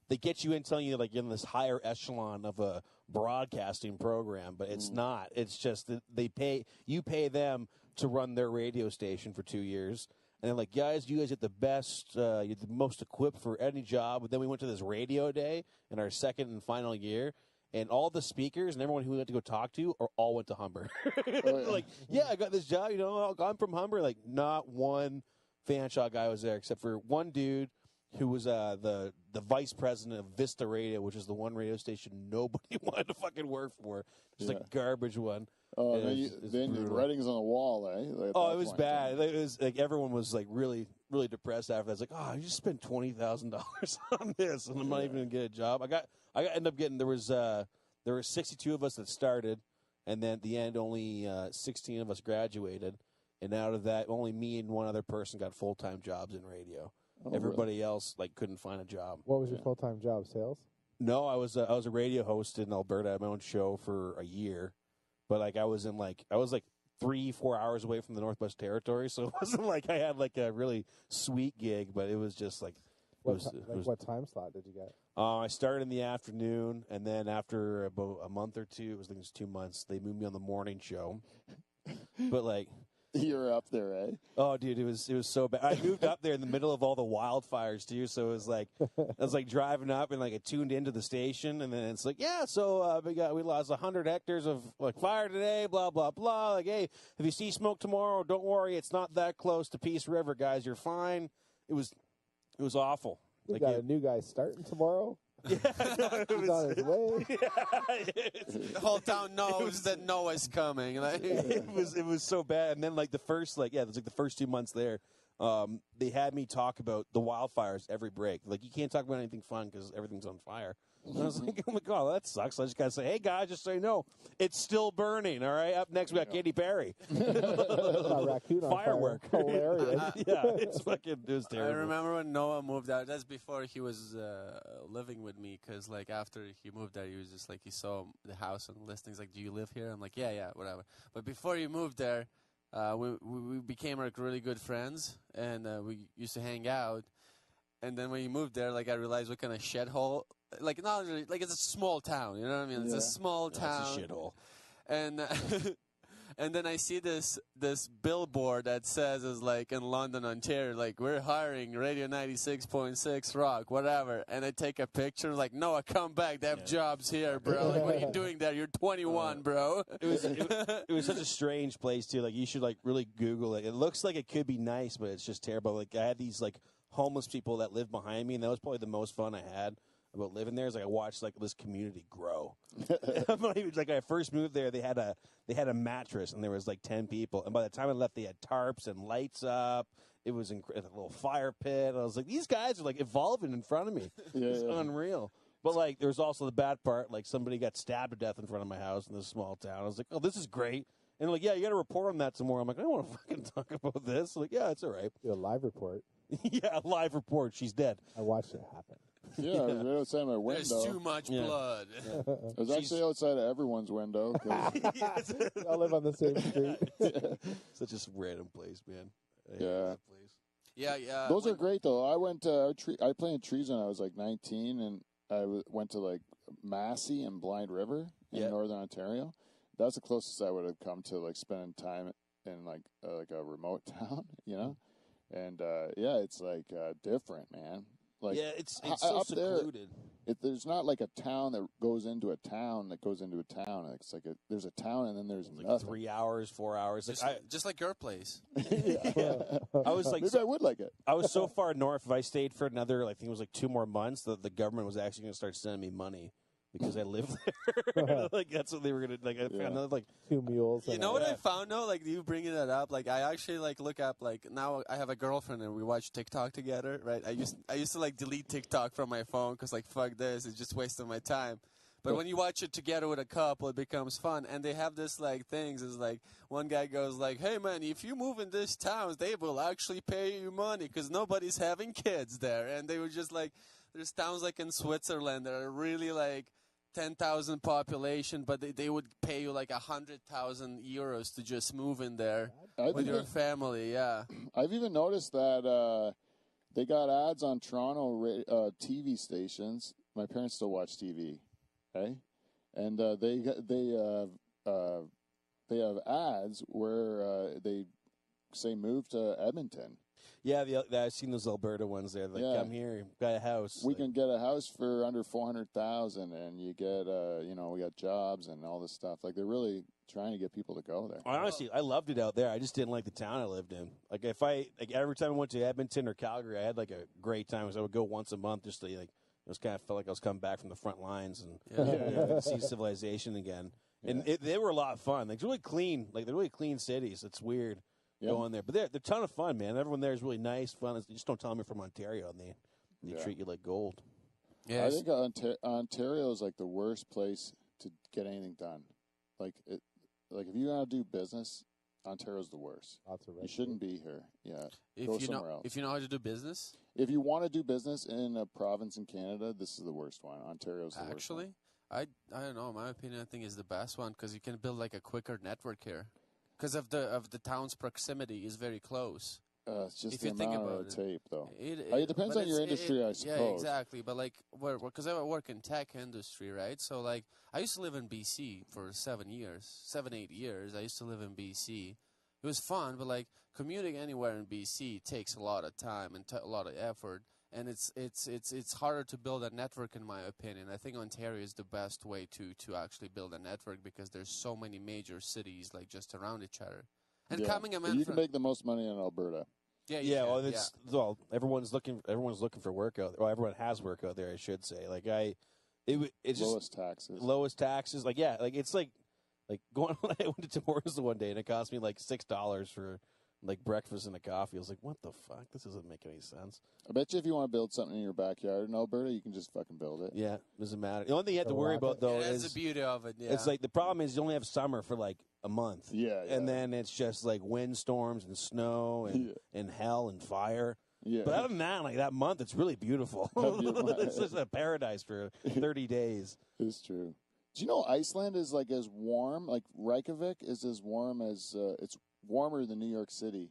they get you in telling you like you're in this higher echelon of a broadcasting program, but it's not. It's just that you pay them to run their radio station for 2 years. And they're like, guys, you guys get the best, you're the most equipped for any job. But then we went to this radio day in our second and final year, and all the speakers and everyone who we had to go talk to all went to Humber. Like, I got this job, I'm from Humber. Like, not one Fanshawe guy was there except for one dude who was the vice president of Vista Radio, which is the one radio station nobody wanted to fucking work for. Just a garbage one. Oh, then the writings on the wall, eh? Like it was bad. It was like everyone was like really, really depressed after that. It's like, oh, you just spent $20,000 on this, and I'm not even gonna get a job. I ended up getting there were 62 of us that started, and then at the end only 16 of us graduated, and out of that, only me and one other person got full-time jobs in radio. Everybody else like couldn't find a job. What was your full-time job? Sales? No, I was a radio host in Alberta. I had my own show for a year. But like I was 3-4 hours away from the Northwest Territory, so it wasn't like I had like a really sweet gig, but it was just like what time slot did you get? I started in the afternoon, and then after about a month or two, it was 2 months, they moved me on the morning show. But like you're up there, eh? Oh, dude, it was so bad. I moved up there in the middle of all the wildfires too, so it was like I was like driving up and like I tuned into the station, and then it's like, we lost 100 hectares of like fire today, blah blah blah. Like, hey, if you see smoke tomorrow, don't worry, it's not that close to Peace River, guys. You're fine. It was awful. You like got a new guy starting tomorrow. Yeah, He's on his way. The whole town knows that Noah's coming. Like. It was so bad. And then like the first it was like the first 2 months there, they had me talk about the wildfires every break. Like you can't talk about anything fun because everything's on fire. And I was like, oh my god, that sucks. So I just gotta say, hey guys, just so you know, it's still burning. All right. Up next we got Katy Perry. Raccoon on Firework. Fire. Hilarious. Yeah, it was terrible. I remember when Noah moved out. That's before he was living with me. Because like after he moved there, he was just like he saw the house on the listings. Like, do you live here? I'm like, yeah, whatever. But before he moved there, we became like really good friends, and we used to hang out. And then when he moved there, like I realized what kind of shithole. Like not really, like it's a small town, you know what I mean? It's a small town. It's a shithole. And and then I see this billboard that says is like in London, Ontario, like we're hiring Radio 96.6 Rock, whatever. And I take a picture, like Noah, come back. They have jobs here, bro. Like what are you doing there? You're 21, bro. It was such a strange place too. Like you should like really Google it. It looks like it could be nice, but it's just terrible. Like I had these like homeless people that lived behind me, and that was probably the most fun I had about living there. Is like I watched like this community grow. I'm not even, like I first moved there, they had a mattress, and there was like 10 people, and by the time I left, they had tarps and lights up. It was a little fire pit. I was like, these guys are like evolving in front of me. It's unreal. But like, there's also the bad part. Like somebody got stabbed to death in front of my house in this small town. I was like, oh, this is great. And they're like, yeah, you got to report on that some more. I'm like, I don't want to fucking talk about this. Like, yeah, it's all right. Do a live report. Yeah, a live report. She's dead. I watched it happen. Yeah, I was right outside my window. There's too much blood. I was actually outside of everyone's window. I live on the same street. Such a random place, man. I hate Yeah. that place. Yeah. Those are great, though. I went I planted trees when I was like 19, and I went to like Massey and Blind River in Northern Ontario. That's the closest I would have come to like spending time in like a remote town, you know? And it's like different, man. Like, yeah, it's so up secluded. There's not like a town that goes into a town that goes into a town. It's like there's a town and then there's like nothing. 3 hours, 4 hours. Just like your place. I was like, maybe I would like it. I was so far north. If I stayed for another, I think it was like 2 more months, the government was actually going to start sending me money because I live there. Like that's what they were gonna like. I found out like 2 mules. You and know a- what I found though? Like you bringing that up, like I actually like look up like now I have a girlfriend and we watch TikTok together, right? I used to like delete TikTok from my phone because like fuck this, it's just wasting my time. But when you watch it together with a couple, it becomes fun. And they have this like things. Is like one guy goes like, "Hey man, if you move in this town, they will actually pay you money because nobody's having kids there." And they were just like, there's towns like in Switzerland that are really like 10,000 population, but they would pay you like 100,000 euros to just move in there with your family. Yeah. I've even noticed that they got ads on Toronto TV stations. My parents still watch TV, okay? And they have ads where they say move to Edmonton. yeah, I've seen those Alberta ones there. Like Yeah. come here, got a house. We Like, can get a house for under 400,000, and you get we got jobs and all this stuff. Like they're really trying to get people to go there. honestly, I loved it out there. I just didn't like the town I lived in. Like every time I went to Edmonton or Calgary, I had like a great time. Because I would go once a month just to like. It was kind of felt like I was coming back from the front lines and see civilization again. And they were a lot of fun. Like, it's really clean. Like, they're really clean cities. It's weird going there. But they're a ton of fun, man. Everyone there is really nice, fun. You just don't tell them you're from Ontario, and they treat you like gold. Yeah. I think Ontario is like the worst place to get anything done. Like if you want to do business, Ontario's the worst. Lots of red You shouldn't be here. Yeah, If you know how to do business. If you want to do business in a province in Canada, this is the worst one. Ontario's the worst Actually, one. I don't know. In my opinion, I think is the best one because you can build like a quicker network here, because of the town's proximity is very close. It's just if the you think amount about of tape, though. It depends but on your it's- industry, I suppose. Yeah, exactly. But like, because I work in tech industry, right? So like, I used to live in BC for 7, 8 years. I used to live in BC. It was fun, but like commuting anywhere in BC takes a lot of time and a lot of effort. And it's harder to build a network, in my opinion. I think Ontario is the best way to actually build a network because there's so many major cities like just around each other. And coming a man you from can make the most money in Alberta. Yeah, well, everyone's looking for work out there. Well, everyone has work out there, I should say. Like it's Lowest just taxes. lowest taxes. Like it's like going. I went to Tim Hortons one day and it cost me like $6 for like breakfast and a coffee. I was like, what the fuck? This doesn't make any sense. I bet you if you want to build something in your backyard in Alberta, you can just fucking build it. Yeah, doesn't matter. The only thing you have to worry about though that's is the beauty of it. Yeah. it's like the problem is you only have summer for like a month. Yeah, yeah. And then it's just like windstorms and snow and hell and fire. Yeah. But other than that, like that month, it's really beautiful. It's just a paradise for 30 days. It's true. Do you know Iceland is like as warm, like Reykjavik is as warm as, it's warmer than New York City.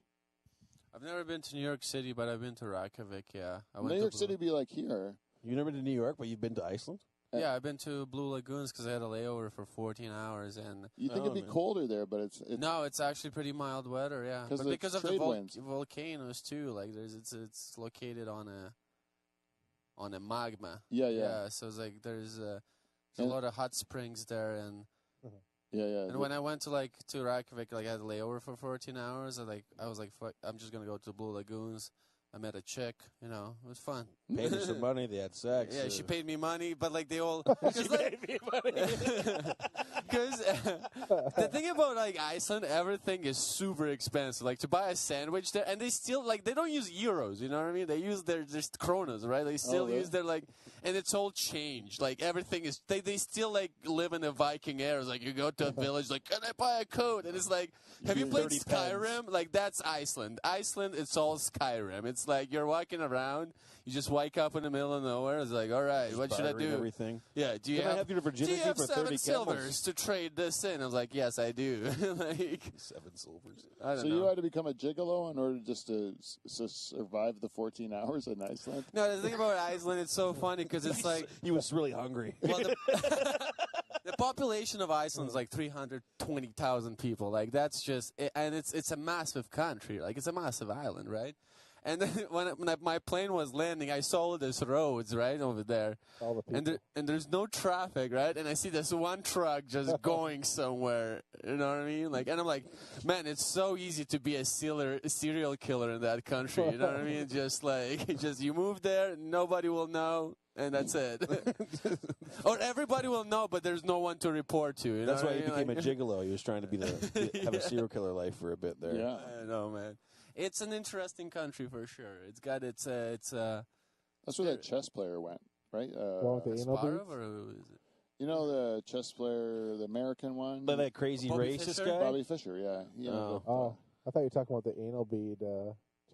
I've never been to New York City, but I've been to Reykjavik. Yeah, I went New to York City be like here. You've never been to New York, but you've been to Iceland? Yeah, I've been to Blue Lagoons because I had a layover for 14 hours, and You think it'd be man. colder there, but it's no, it's actually pretty mild weather. Yeah, 'Cause but of because of the trade winds. volcanoes too. Like it's located on a magma. yeah. So it's like there's a And- lot of hot springs there, and Yeah. and when I went to Reykjavik, like I had a layover for 14 hours. I was like, fuck, I'm just gonna go to Blue Lagoons. I met a chick, it was fun. Paid her some money, they had sex. Yeah, she paid me money, but like they all. She paid me money. Because the thing about like Iceland, everything is super expensive. Like to buy a sandwich there, and they still they don't use euros. You know what I mean? They use their just kronas, right? They still really? use their and it's all changed. Like everything is. They still live in the Viking era. It's like you go to a village, like, can I buy a coat? And it's like, have you played 30 pence. Skyrim? Like that's Iceland. Iceland, it's all Skyrim. It's like you're walking around. You just wake up in the middle of nowhere. It's like, all right, what should I Bartering do? Everything. Yeah, do you Can I have have your virginity do you have for 7 30 silvers camels? to trade this in? I was like, yes, I do. 7 silvers. I don't So know. you had to become a gigolo in order just to survive the 14 hours in Iceland? No, the thing about Iceland, it's so funny because it's like, He was really hungry. well, the population of Iceland is like 320,000 people. Like that's just, and it's a massive country. Like it's a massive island, right? And then when my plane was landing, I saw all these roads right over there, All the people. and there's no traffic, right? And I see this one truck just going somewhere. You know what I mean? Like, and I'm like, man, it's so easy to be a serial killer in that country. You know what I mean? Just like, just you move there, nobody will know. And that's it. Or everybody will know, but there's no one to report to. You That's know why what he I mean? became a gigolo. He was trying to have a serial killer life for a bit there. Yeah. I know, man. It's an interesting country for sure. It's got its That's where that chess player went, right? One with the anal Kasparov, beads? or who is it? You know the chess player, the American one? But that crazy Bobby racist Fischer? guy? Bobby Fischer, yeah. He ended Oh. up, Oh, I thought you were talking about the anal bead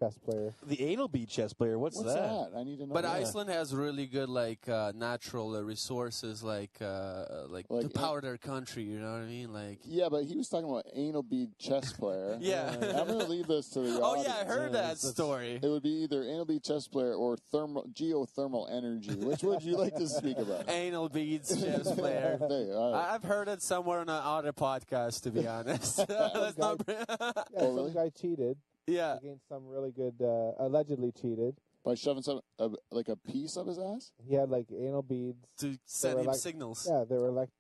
chess player. The anal bead chess player. What's that? I need to know. But that. Iceland has really good natural resources, like Like, to power their country. You know what I mean? Like, Yeah, but he was talking about anal bead chess player. Yeah. I'm going to leave this to the oh audience. yeah, I heard that story. It would be either anal bead chess player or geothermal energy. Which would you like to speak about? Anal beads chess player. There, all right. I've heard it somewhere on another podcast, to be honest. Let's not. Yeah, Oh, some really? guy cheated Yeah. against some really good, allegedly cheated. By shoving like a piece up his ass? He had like anal beads. To send him like- signals. Yeah, they were like,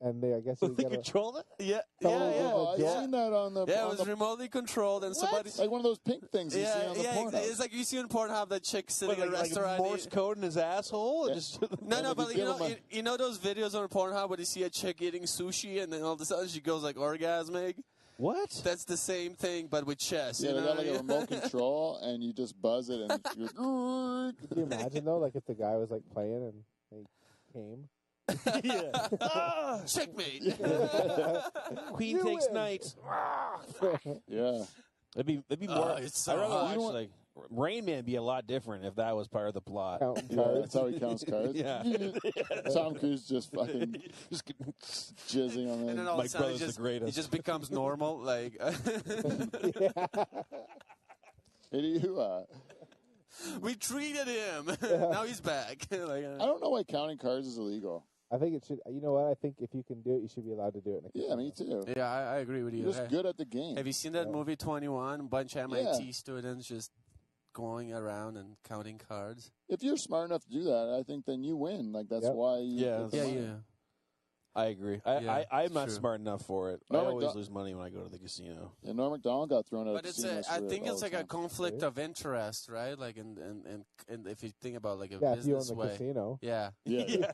and I guess he They got a, control it? Yeah. Someone Yeah. was Oh, a I've jet. seen that on the. Yeah, it on was the remotely controlled, and somebody. like one of those pink things you see Yeah, on the yeah, porn. it's like you see in Pornhub that chick sitting Like, in a like restaurant. Morse code in his asshole? Yeah. Just No, And no, if but you you give know, him you know those videos on Pornhub where you see a chick eating sushi and then all of a sudden she goes like orgasmic? what? That's the same thing, but with chess. Yeah, you they know got what like I a mean? remote control, and you just buzz it, and you're. Could you imagine though, like if the guy was like playing and he came? Yeah. Ah, Checkmate. Queen You takes win. knight. Yeah. That'd be more. it's so I'd rather hot. watch You know what- like Rain Man be a lot different if that was part of the plot. Counting Yeah, cards. that's how he counts cards. Yeah. Tom Cruise just fucking Just get- jizzing on And then them. all My of a sudden brother's the greatest. it just becomes normal. Like, Hey, do you, we treated him. Now he's back. Like, I don't know why counting cards is illegal. I think it should. You know what? I think if you can do it, you should be allowed to do it. In a Yeah, me too. yeah, I agree with you. You're just good at the game. Have you seen that Yeah. movie 21? Bunch of MIT Yeah. students just going around and counting cards. If you're smart enough to do that, I think then you win. Like that's Yep. why. You Yeah, get the Yeah, money. yeah. I agree. Yeah, I'm not true. smart enough for it. No, I I always don't- lose money when I go to the casino. Yeah, Norm Macdonald got thrown out But of it's casinos I for it think all it's the like a time. conflict Really? of interest, right? Like, and if you think about like a Yeah, if you own business the way. casino. Yeah. Yeah.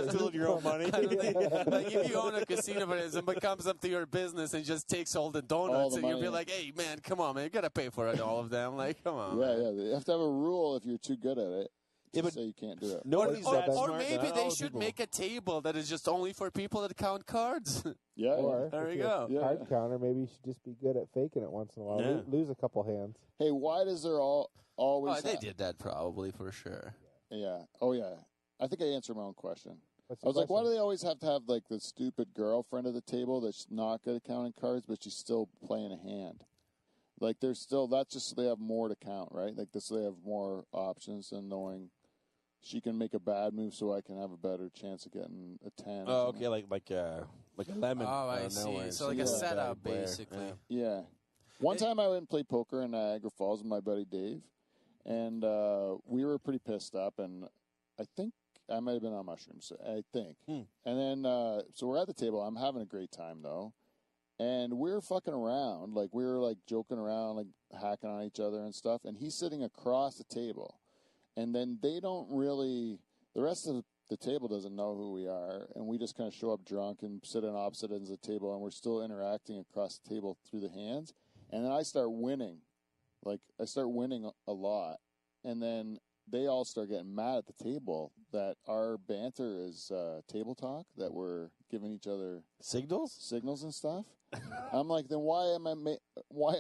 Steal your own money. I don't think, like if you own a casino, for instance, somebody comes up to your business and just takes all the donuts, All the and you'll money. be like, "Hey, man, come on, man, you gotta pay for it, all of them." Like, come on. Yeah, man. yeah. You have to have a rule if you're too good at it. Yeah, To but- say you can't do it. Nobody's Or- that or smart. Or maybe Not all they the should people. make a table that is just only for people that count cards. Yeah. Or There if you you're a go. Yeah. card counter, maybe you should just be good at faking it once in a while. Yeah. Lose a couple hands. Hey, why does there always? Oh, they ha- did that probably for sure. Yeah. Oh, yeah. I think I answered my own question. What's I was like, why do question? they always have to have like the stupid girlfriend at the table that's not good at counting cards, but she's still playing a hand? Like they're still that's just so they have more to count, right? Like this, so they have more options and knowing she can make a bad move, so I can have a better chance of getting a 10. or Oh, something. okay, like a lemon. Oh, I out of see. nowhere. So like you're a bad setup, player. basically. Yeah. Yeah. One It- time I went and played poker in Niagara Falls with my buddy Dave, and we were pretty pissed up, and I think I might have been on mushrooms, I think. Hmm. And then, so we're at the table. I'm having a great time, though. And we're fucking around. Like, we were, like, joking around, like, hacking on each other and stuff. And he's sitting across the table. And then they don't really, the rest of the table doesn't know who we are. And we just kind of show up drunk and sit on opposite ends of the table. And we're still interacting across the table through the hands. And then I start winning. Like, I start winning a lot. And then they all start getting mad at the table that our banter is table talk, that we're giving each other Signals? signals and stuff. I'm like, then why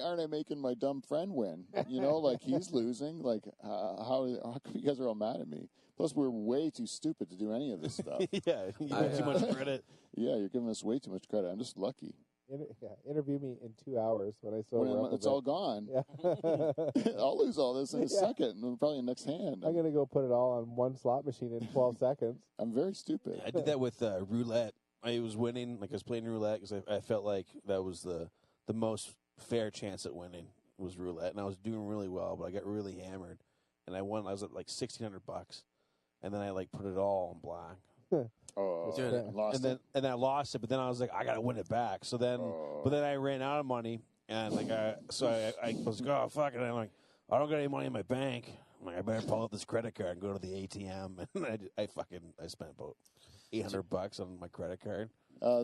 aren't I making my dumb friend win? You know, like he's losing. Like how come you guys are all mad at me? Plus, we're way too stupid to do any of this stuff. Yeah, you give too much credit. Yeah, you're giving us way too much credit. I'm just lucky. Interview me in 2 hours when I sober When up a it's bit. all gone, Yeah. I'll lose all this in a Yeah. second, and probably next hand. I'm gonna go put it all on one slot machine in 12 seconds. I'm very stupid. I did that with roulette. I was winning, like I was playing roulette because I felt like that was the most fair chance at winning was roulette, and I was doing really well, but I got really hammered, and I won. I was at like $1,600, and then I like put it all on black. Oh, lost and then I lost it, but then I was like, I gotta win it back. So then, but then I ran out of money, and like I was like, oh fuck it, I'm like, I don't got any money in my bank. I'm like, I better pull out this credit card and go to the ATM, and I spent about $800 on my credit card.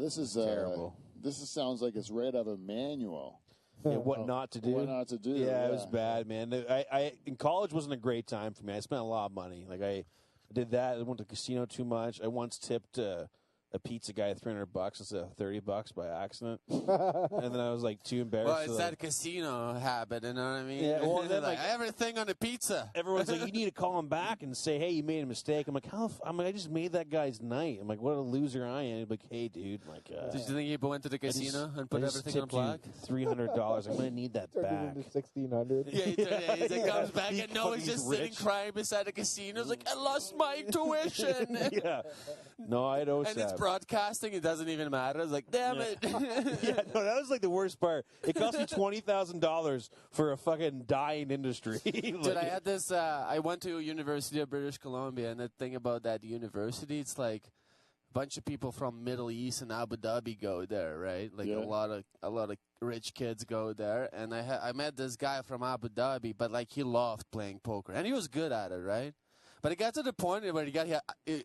This is terrible. Sounds like it's right out of a manual. Yeah, what not to do? What not to do? Yeah, it was bad, man. I in college wasn't a great time for me. I spent a lot of money. Like I did that. I went to the casino too much. I once tipped a pizza guy $300 instead of $30 by accident, and then I was like too embarrassed. Well, it's that casino habit, you know what I mean? Yeah, well, then, like everything on the pizza. Everyone's like, you need to call him back and say, hey, you made a mistake. I'm like, I just made that guy's night. I'm like, what a loser I am. He's like, hey, dude, I'm like, did you think you went to the casino and put everything on black? $300. I'm gonna need that back. $1,600. Yeah, he comes back and Noah's just sitting crying beside the casino. He's like, I lost my tuition. Yeah, no, I know. And it's broadcasting. It doesn't even matter. It's like, damn it. Yeah, no, that was like the worst part. It cost me $20,000 for a fucking dying industry. Dude, I had this. I went to University of British Columbia, and the thing about that university, it's like a bunch of people from Middle East and Abu Dhabi go there, right? Like a lot of rich kids go there. And I met this guy from Abu Dhabi, but like he loved playing poker, and he was good at it, right? But it got to the point where he got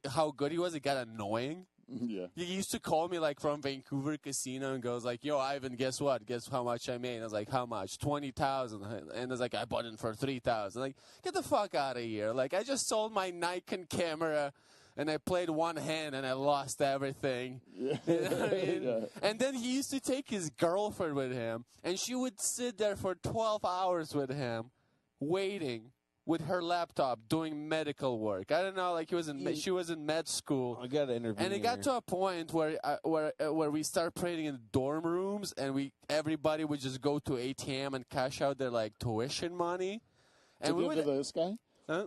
how good he was. It got annoying. Yeah. He used to call me like from Vancouver casino and goes like, yo, Ivan, guess what? Guess how much I made? I was like, how much? 20,000. And I was like, I bought it for 3,000. Like, get the fuck out of here. Like, I just sold my Nikon camera and I played one hand and I lost everything. Yeah. You know what I mean? Yeah. And then he used to take his girlfriend with him and she would sit there for 12 hours with him waiting with her laptop doing medical work. I don't know, like she was in med school. I got to interview. And it got to a point where we started playing in dorm rooms, and everybody would just go to ATM and cash out their like tuition money. And to give to this guy?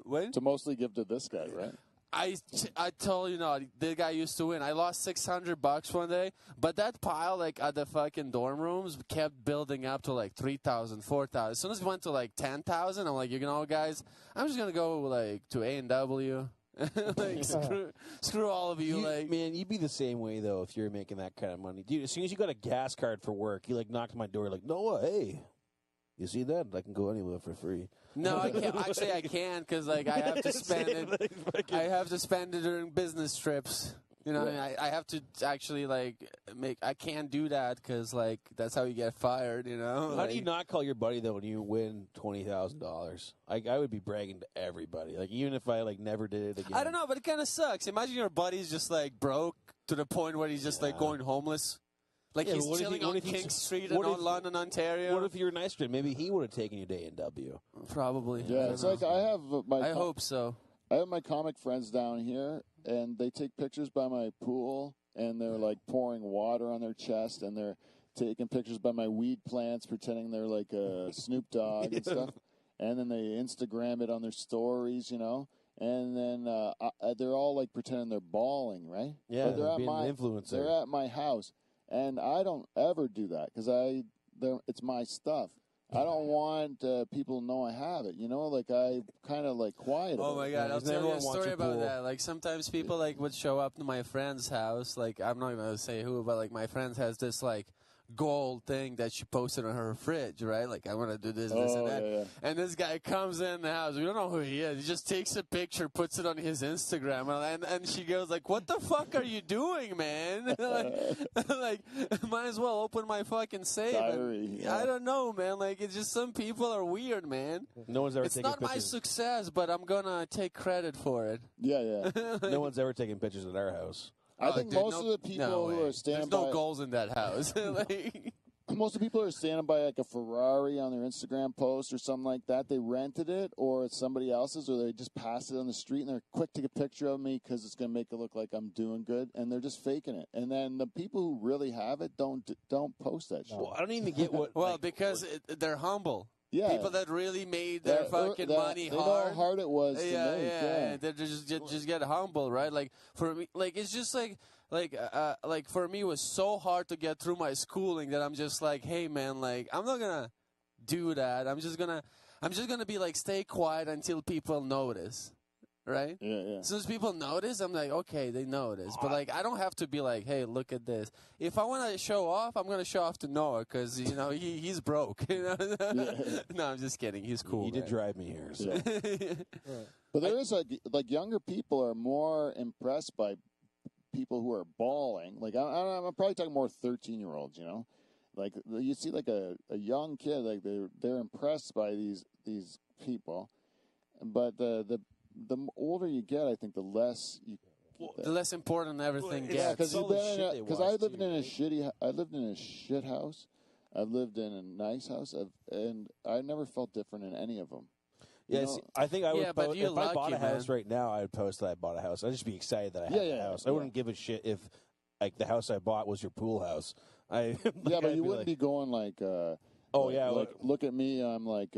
What? To mostly give to this guy, right? I told you, the guy used to win. I lost $600 one day, but that pile, like, at the fucking dorm rooms kept building up to, like, 3,000, 4,000. As soon as it went to, like, 10,000, I'm like, you know, guys, I'm just going to go, like, to A&W. Like, screw all of you. Like, man, you'd be the same way, though, if you're making that kind of money. Dude, as soon as you got a gas card for work, you, like, knocked on my door, like, Noah, hey, you see that? I can go anywhere for free. No, I can't. Actually, I can't because like I have to spend it. I have to spend it during business trips. You know, I have to actually like make. I can't do that because like that's how you get fired. You know. How do you not call your buddy though when you win $20,000? I would be bragging to everybody. Like even if I like never did it again. I don't know, but it kind of sucks. Imagine your buddy's just like broke to the point where he's just like going homeless. Like he's chilling on King Street in London, Ontario. What if you were nice to him? Maybe he would have taken you to A&W. Probably. Yeah, it's like I have I hope so. I have my comic friends down here, and they take pictures by my pool, and they're like pouring water on their chest, and they're taking pictures by my weed plants, pretending they're like a Snoop Dogg and stuff, and then they Instagram it on their stories, you know. And then they're all like pretending they're bawling, right? Yeah, but they're being at an influencer. They're at my house. And I don't ever do that because it's my stuff. I don't want people to know I have it. You know, like I kind of like quiet. Oh my God, I'll tell you a story about pool. that. Like sometimes people like would show up to my friend's house. Like I'm not even gonna say who, but like my friend has this like gold thing that she posted on her fridge, right? Like I want to do this and that. Yeah. And this guy comes in the house. We don't know who he is. He just takes a picture, puts it on his Instagram, and she goes like, "What the fuck are you doing, man? like, might as well open my fucking safe." Diary, I don't know, man. Like it's just some people are weird, man. No one's ever. It's taken not my pictures. success, but I'm gonna take credit for it. Yeah. No one's ever taken pictures at our house. I think dude, most of the people who are standing There's by no goals in that house. Like, most of the people who are standing by like a Ferrari on their Instagram post or something like that, they rented it or it's somebody else's, or they just passed it on the street and they're quick to get a picture of me because it's going to make it look like I'm doing good, and they're just faking it. And then the people who really have it don't post that shit. Well, I don't even get what. well, because they're humble. Yeah. People that really made their fucking money they hard. know how hard it was to make. Yeah. They just get humble, right? Like for me, like it's just like for me, it was so hard to get through my schooling that I'm just like, hey man, like I'm not gonna do that. I'm just gonna be like, stay quiet until people notice, right? Yeah. As soon as people notice, I'm like, okay, they notice. But like, I don't have to be like, hey, look at this. If I want to show off, I'm gonna show off to Noah because he's broke. You know? No, I'm just kidding. He's cool. He did man. drive me here. So. Yeah. But there is like younger people are more impressed by people who are bawling. Like I'm probably talking more 13-year-olds. You know, like you see like a young kid, like they're impressed by these people, but the older you get, I think the less you. The less important everything Yeah, gets. because I lived in a shit house. I've lived in a nice house, and I never felt different in any of them. Yeah, I think I would. Yeah, but post, you're if I bought lucky, a house man. right now, I'd post that I bought a house. I'd just be excited that I had a house. I yeah. wouldn't give a shit if like the house I bought was your pool house. Yeah, but you wouldn't be going like. Look at me. I'm like,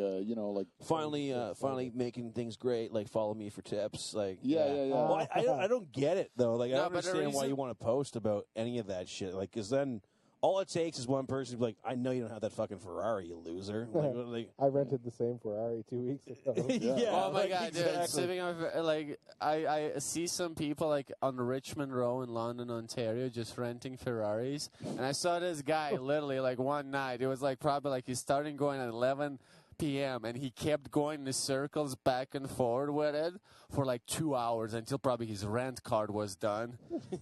finally making things great. Like, follow me for tips. Like, Yeah. Well, I don't get it though. Like, I No, don't but the understand why reason- you want to post about any of that shit. Like, because then all it takes is one person to be like, I know you don't have that fucking Ferrari, you loser. Like, I rented the same Ferrari 2 weeks ago. yeah. Oh my like, god, dude! exactly. Sitting on, like I see some people like on Richmond Row in London, Ontario, just renting Ferraris, and I saw this guy literally like one night. It was like probably like he's starting going at 11 p.m. and he kept going in circles back and forward with it for like 2 hours until probably his rent card was done.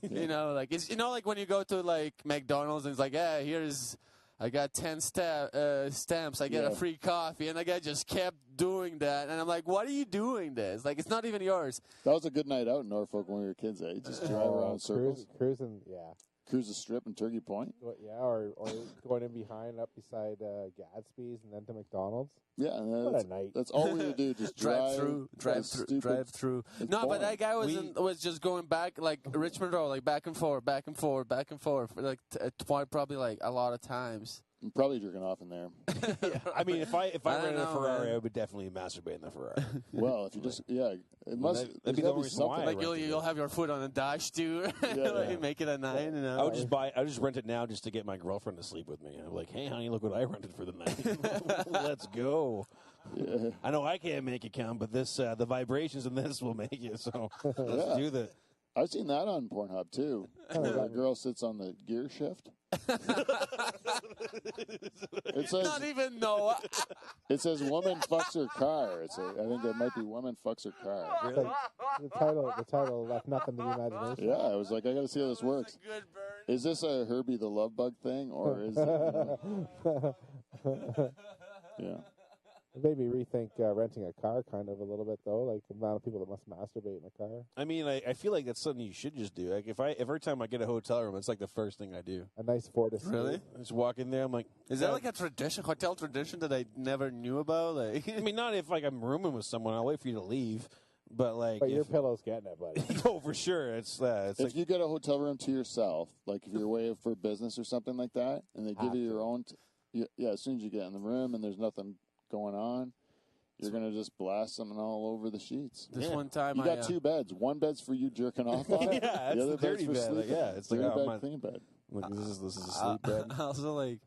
You know, like it's like when you go to like McDonald's and it's like, yeah, I got 10 stamps. I get a free coffee, and the guy just kept doing that. And I'm like, "What are you doing this? Like, it's not even yours." That was a good night out in Norfolk when we were kids. You just drive around in circles, Cruising, cruise the strip in Turkey Point. or going in behind up beside Gadsby's and then to McDonald's. Yeah, and What a night. that's all we would do. Just drive through. It's No, but boring. that guy was just going back like Richmond Road, like back and forth, for like probably like a lot of times. I'm probably jerking off in there. I mean, if I I don't rented a know, Ferrari, man. I would definitely masturbate in the Ferrari. Well, if you just it must. that'd There's be the gotta be reason why something. I Like you'll have your foot on the dash too. Yeah. Make it a 9. You know? I would just rent it now just to get my girlfriend to sleep with me. I'm like, hey, honey, look what I rented for the night. Let's go. Yeah. I know I can't make it count, but this the vibrations in this will make it. So let's do that. I've seen that on Pornhub too. The girl sits on the gear shift. It says Not even Noah. it says woman fucks her car. I think it might be woman fucks her car. It's like the title left nothing to the imagination. Yeah, I was like, I got to see how this works. Good burn. Is this a Herbie the Love Bug thing, or is it? Yeah. It made me rethink renting a car kind of a little bit though, like the amount of people that must masturbate in a car. I mean, I feel like that's something you should just do. Like every time I get a hotel room, it's like the first thing I do. A nice Ford Escape. Really? I just walk in there. I'm like, Is that like a hotel tradition that I never knew about? Like, I mean, not if like I'm rooming with someone. I'll wait for you to leave. But like, But your pillow's getting it, buddy. oh, for sure. It's If like you get a hotel room to yourself, like if you're away for business or something like that, and they give you your own, as soon as you get in the room and there's nothing going on, you're gonna just blast something all over the sheets. this one time You got 2 beds. One bed's for you jerking off on it. Yeah, it's the other the dirty bed's for bed. Like, sleeping. yeah, it's like, Dirty oh, bed, my- clean bed. like this is a sleep bed. Also, like,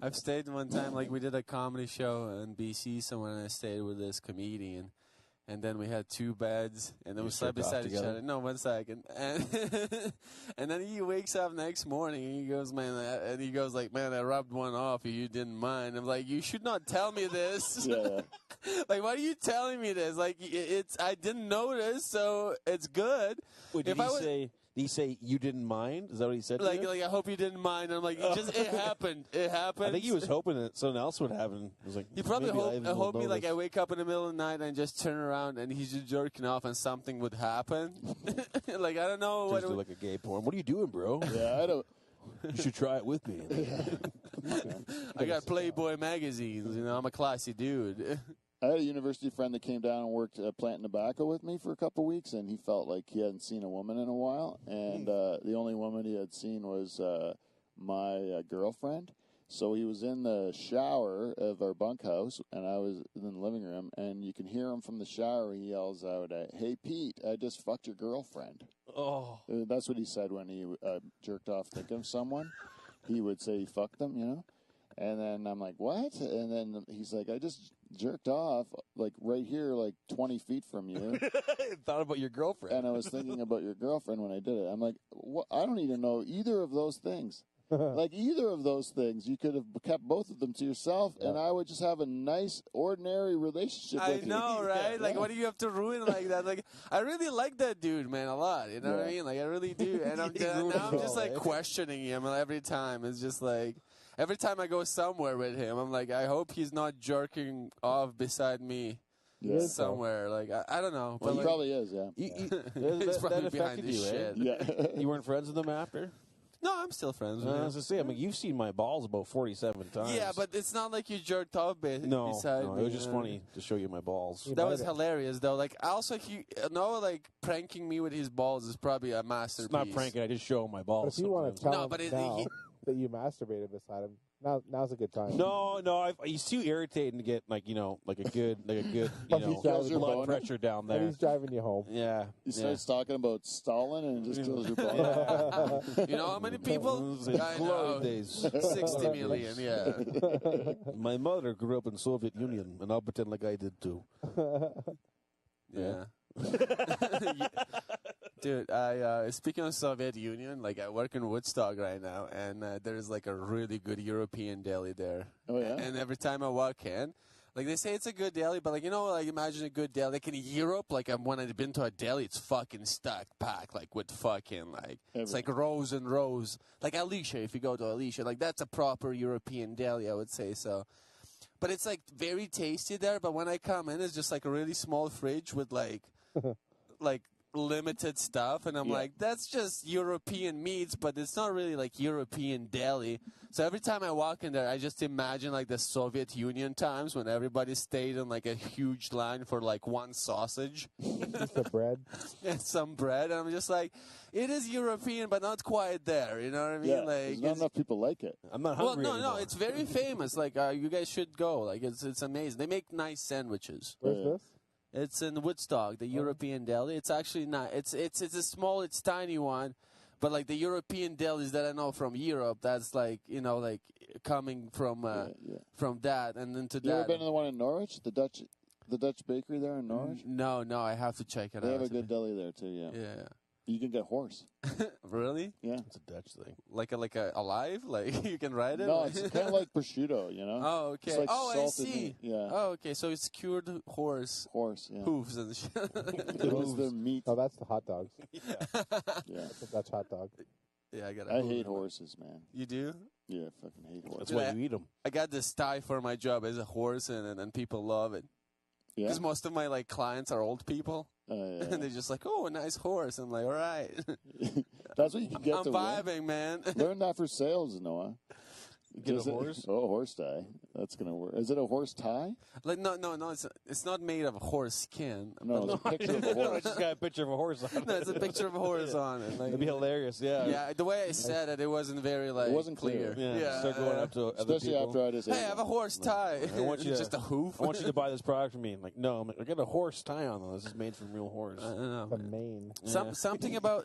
I've stayed one time, like, we did a comedy show in BC somewhere, and I stayed with this comedian. And then we had 2 beds, and then we slept jerked off beside each together? other. No, 1 second. And, and then he wakes up next morning, and he goes, man, I rubbed one off. You didn't mind. I'm like, you should not tell me this. Yeah. Like, why are you telling me this? Like, I didn't notice, so it's good. Wait, did If I was- did he say you didn't mind? Is that what he said? to Like, you? I hope you didn't mind. I'm like, it happened. It happened. I think he was hoping that something else would happen. He was like, He probably maybe hope me like I notice. wake up in the middle of the night and just turn around and he's just jerking off and something would happen. Like, I don't know Turns what. to like a gay porn. What are you doing, bro? Yeah, I don't. You should try it with me. I got Playboy magazines. I'm a classy dude. I had a university friend that came down and worked planting tobacco with me for a couple weeks, and he felt like he hadn't seen a woman in a while, and the only woman he had seen was my girlfriend. So he was in the shower of our bunkhouse, and I was in the living room, and you can hear him from the shower. He yells out, "Hey, Pete, I just fucked your girlfriend." Oh, That's what he said when he jerked off thinking of someone. He would say he fucked them, And then I'm like, what? And then he's like, I just jerked off, like, right here, like, 20 feet from you. Thought about your girlfriend. And I was thinking about your girlfriend when I did it. I'm like, what? I don't even know either of those things. Like, either of those things, you could have kept both of them to yourself, and I would just have a nice, ordinary relationship I with you. know, right? Like, why do you have to ruin it like that? Like, I really like that dude, man, a lot. You know what I mean? Like, I really do. And now I'm just, like, questioning him every time. It's just, like, every time I go somewhere with him, I'm like, I hope he's not jerking off beside me somewhere. Like, I don't know. Well, But he like, probably is, yeah. he's probably behind this shit. Yeah. You weren't friends with him after? No, I'm still friends with I him. was going to say, I mean, you've seen my balls about 47 times. Yeah, but it's not like you jerked off beside me. No, it was just funny to show you my balls. That was hilarious, though. Like, also, like, pranking me with his balls is probably a masterpiece. It's not pranking, I just show him my But balls. if you want to sometimes. tell No, him but now that you masturbated beside him, now's a good time. No, he's too irritating to get like a good you know, kills your blood boner. pressure down And there. he's driving you home. Yeah, He starts talking about Stalin and it just kills your bone. You know how many people? I know. Glory days. 60 million, yeah. My mother grew up in Soviet Union, and I'll pretend like I did too. Yeah. Dude, speaking of Soviet Union, like I work in Woodstock right now, and there's like a really good European deli there. Oh, yeah? And every time I walk in, like they say it's a good deli, but like like imagine a good deli. Like in Europe, like when I've been to a deli, it's fucking packed, like with fucking like it's like rows and rows. Like Alicia, if you go to Alicia, like that's a proper European deli, I would say so. But it's like very tasty there. But when I come in, it's just like a really small fridge with like limited stuff, and I'm like, that's just European meats, but it's not really like European deli. So every time I walk in there, I just imagine like the Soviet Union times when everybody stayed in like a huge line for like one sausage Just the bread. and some bread. And I'm just like, it is European, but not quite there. You know what I mean? Yeah, Like, there's not enough people like it. I'm not well, hungry no, anymore. it's very famous. Like, you guys should go. Like, it's amazing. They make nice sandwiches. Where's this? It's in Woodstock, the European deli. It's actually not. It's a small, it's tiny one, but like the European delis that I know from Europe, that's like like coming from from that and into You ever that. been to the one in Norwich? The Dutch bakery there in Norwich? No, I have to check it out. They have a good deli there too, yeah. Yeah. You can get horse. Really? Yeah. It's a Dutch thing. Like a alive? Like you can ride it? No, it's kind of like prosciutto, you know? Oh, okay. It's like I salted see. meat, yeah. Oh, okay. So it's cured horse Horse, yeah. hooves and shit. It was their meat. Oh, that's the hot dogs. Yeah. That's a Dutch hot dog. Yeah, I hate horses, man. You do? Yeah, I fucking hate horses. That's why you eat them. I got this tie for my job as a horse, and people love it. Yeah? Because most of my like clients are old people, Yeah. and they're just like, "Oh, a nice horse." I'm like, "All right, That's what you can get I'm to vibing, man." learn that for sales, Noah. Get a horse? Oh, horse tie. That's going to work. Is it a horse tie? Like, no, it's not made of horse skin. No, it's a picture of a I horse. just got a picture of a horse on it. No, it's a picture of a horse on it. Like, It'd be hilarious, yeah. yeah, the way I said it wasn't very like It wasn't clear. Yeah, start going up to other Especially people. after I just ate Hey, I have a one. horse tie. I want you It's to- just a hoof. I want you to buy this product from me. I'm like, no, I got a horse tie on though. This is made from real horse. I don't know. The man. main.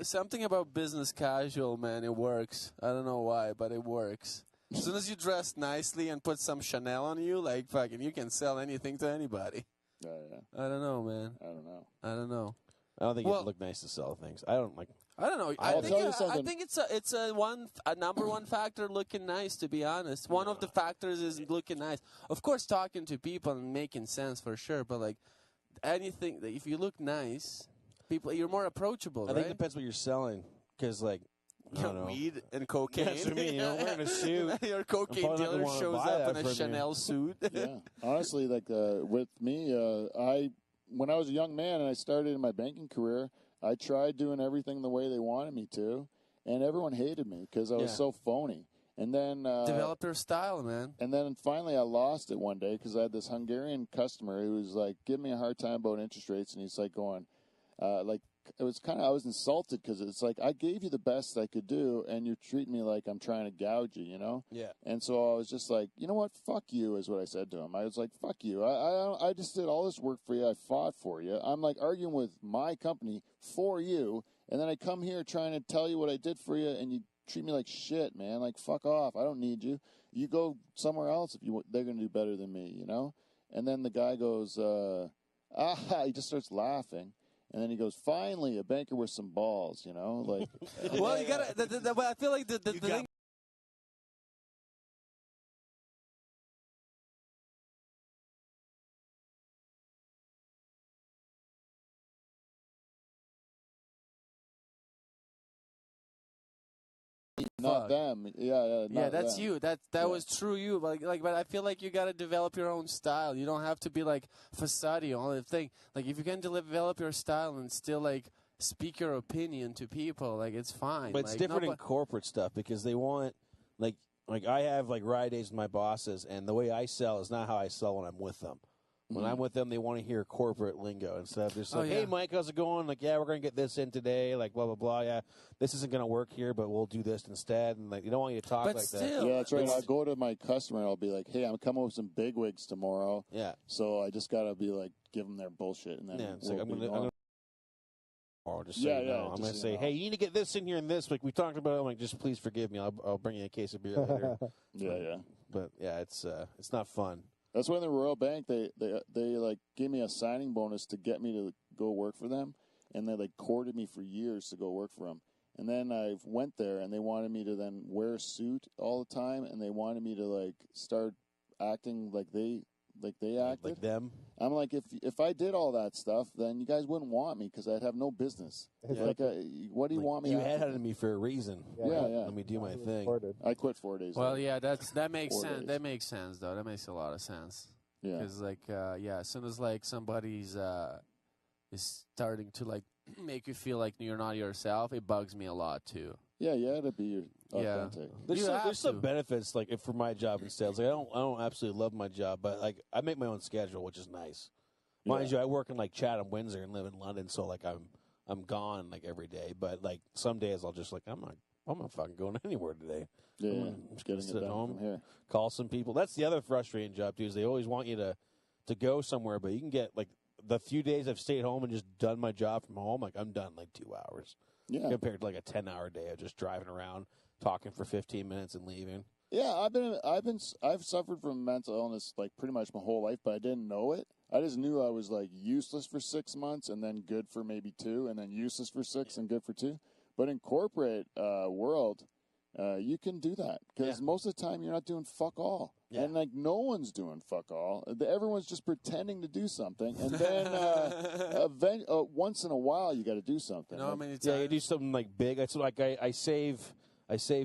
Something about business casual, man. It works. I don't know why, but it works. As soon as you dress nicely and put some Chanel on you, like fucking, you can sell anything to anybody. Yeah. I don't know, man. I don't know. I don't know. I don't think you Well- have to look nice to sell things. I don't like. I don't know. I'll tell you I something. think it's a number one factor looking nice. To be honest, one of the factors is looking nice. Of course, talking to people and making sense for sure. But like anything, if you look nice, you're more approachable. I right? think it depends what you're selling, because like. I don't know. Weed and cocaine. That's what I mean, wearing a suit. Your cocaine I'm probably not dealer gonna wanna shows buy up that in from a you. Chanel suit. Yeah. Honestly, like with me, when I was a young man and I started in my banking career, I tried doing everything the way they wanted me to, and everyone hated me because I was Yeah. so phony. And then Develop your style, man. And then finally I lost it one day because I had this Hungarian customer who was like giving me a hard time about interest rates, and he's like going, it was kind of, I was insulted because it's like, I gave you the best I could do, and you treat me like I'm trying to gouge you, you know? Yeah. And so I was just like, you know what? Fuck you is what I said to him. I was like, fuck you. I just did all this work for you. I fought for you. I'm like arguing with my company for you, and then I come here trying to tell you what I did for you, and you treat me like shit, man. Like, fuck off. I don't need you. You go somewhere else if they're going to do better than me, you know? And then the guy goes, he just starts laughing. And then he goes, finally, a banker with some balls, you know? Like, Well, you gotta. But I feel like the thing. not them. Yeah, not that's them. you. That was true you. But I feel like you gotta develop your own style. You don't have to be like facade all the thing. Like if you can develop your style and still like speak your opinion to people, like it's fine. But it's like, different in corporate stuff because they want like I have like ride days with my bosses, and the way I sell is not how I sell when I'm with them. When I'm with them, they want to hear corporate lingo instead of just like, hey, Mike, how's it going? Like, yeah, we're going to get this in today. Like, blah, blah, blah. Yeah, this isn't going to work here, but we'll do this instead. And, like, they don't want you to talk like that. Yeah, that's right. I'll go to my customer and I'll be like, hey, I'm coming with some bigwigs tomorrow. Yeah. So I just got to be like, give them their bullshit. And then it's like, I'm going to just say, I'm going to say, hey, you need to get this in here and this. Like, we talked about it. I'm like, just please forgive me. I'll bring you a case of beer later. Yeah. But, yeah, it's not fun. That's when the Royal Bank, they like gave me a signing bonus to get me to go work for them, and they like courted me for years to go work for them. And then I went there, and they wanted me to then wear a suit all the time, and they wanted me to like start acting like they acted. Like them. I'm like, if I did all that stuff, then you guys wouldn't want me because I'd have no business. Yeah. Like, what do you want me? You headhunted me for a reason. Yeah. Let me do my thing. I quit 4 days. Well, later. yeah, that makes 4 sense. days. That makes sense, though. That makes a lot of sense. Yeah. Because as soon as like somebody's is starting to like make you feel like you're not yourself, it bugs me a lot too. Yeah, you had to be authentic. There's some benefits like for my job in sales. Like, I don't absolutely love my job, but like I make my own schedule, which is nice. Mind you, I work in like Chatham, Windsor, and live in London, so like I'm gone like every day. But like some days I'll just like I'm not fucking going anywhere today. Yeah, I'm just getting sit it at down home, from here. call some people. That's the other frustrating job too. Is they always want you to go somewhere, but you can get like the few days I've stayed home and just done my job from home. Like I'm done like 2 hours. Yeah, compared to like a 10-hour day of just driving around, talking for 15 minutes and leaving. Yeah, I've suffered from mental illness like pretty much my whole life, but I didn't know it. I just knew I was like useless for 6 months and then good for maybe 2, and then useless for 6 and good for 2. But in corporate world, you can do that because most of the time you're not doing fuck all, and like no one's doing fuck all. Everyone's just pretending to do something, and then once in a while you got to do something. You know how many times? Yeah, you do something like big. It's like I save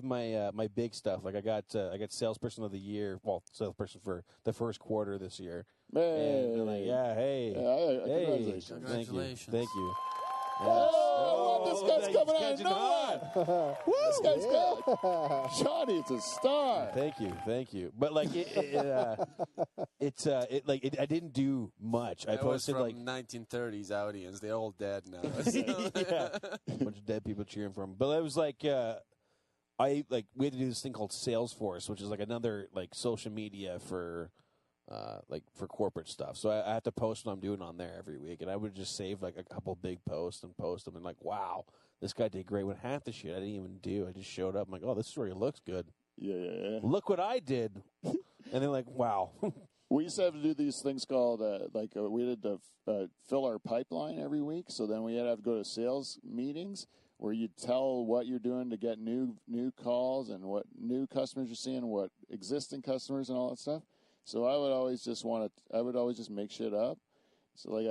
my my big stuff. Like I got salesperson of the year. Well, salesperson for the first quarter this year. Hey, and like, congratulations. Thank you. This guy's coming out of nowhere. This guy's good. Johnny, it's a star. Thank you. But like I didn't do much. I posted was like from 1930s audience. They're all dead now. yeah, a bunch of dead people cheering for him. But it was like we had to do this thing called Salesforce, which is like another like social media for corporate stuff. So I have to post what I'm doing on there every week, and I would just save like a couple big posts and post them, and like, wow, this guy did great. When half the shit I didn't even do, I just showed up. I'm like, oh, this story looks good. Yeah. Look what I did, and they're like, wow. We used to have to do these things called we had to fill our pipeline every week. So then we had to have to go to sales meetings where you tell what you're doing to get new calls and what new customers you're seeing, what existing customers and all that stuff. So I would always just make shit up. So like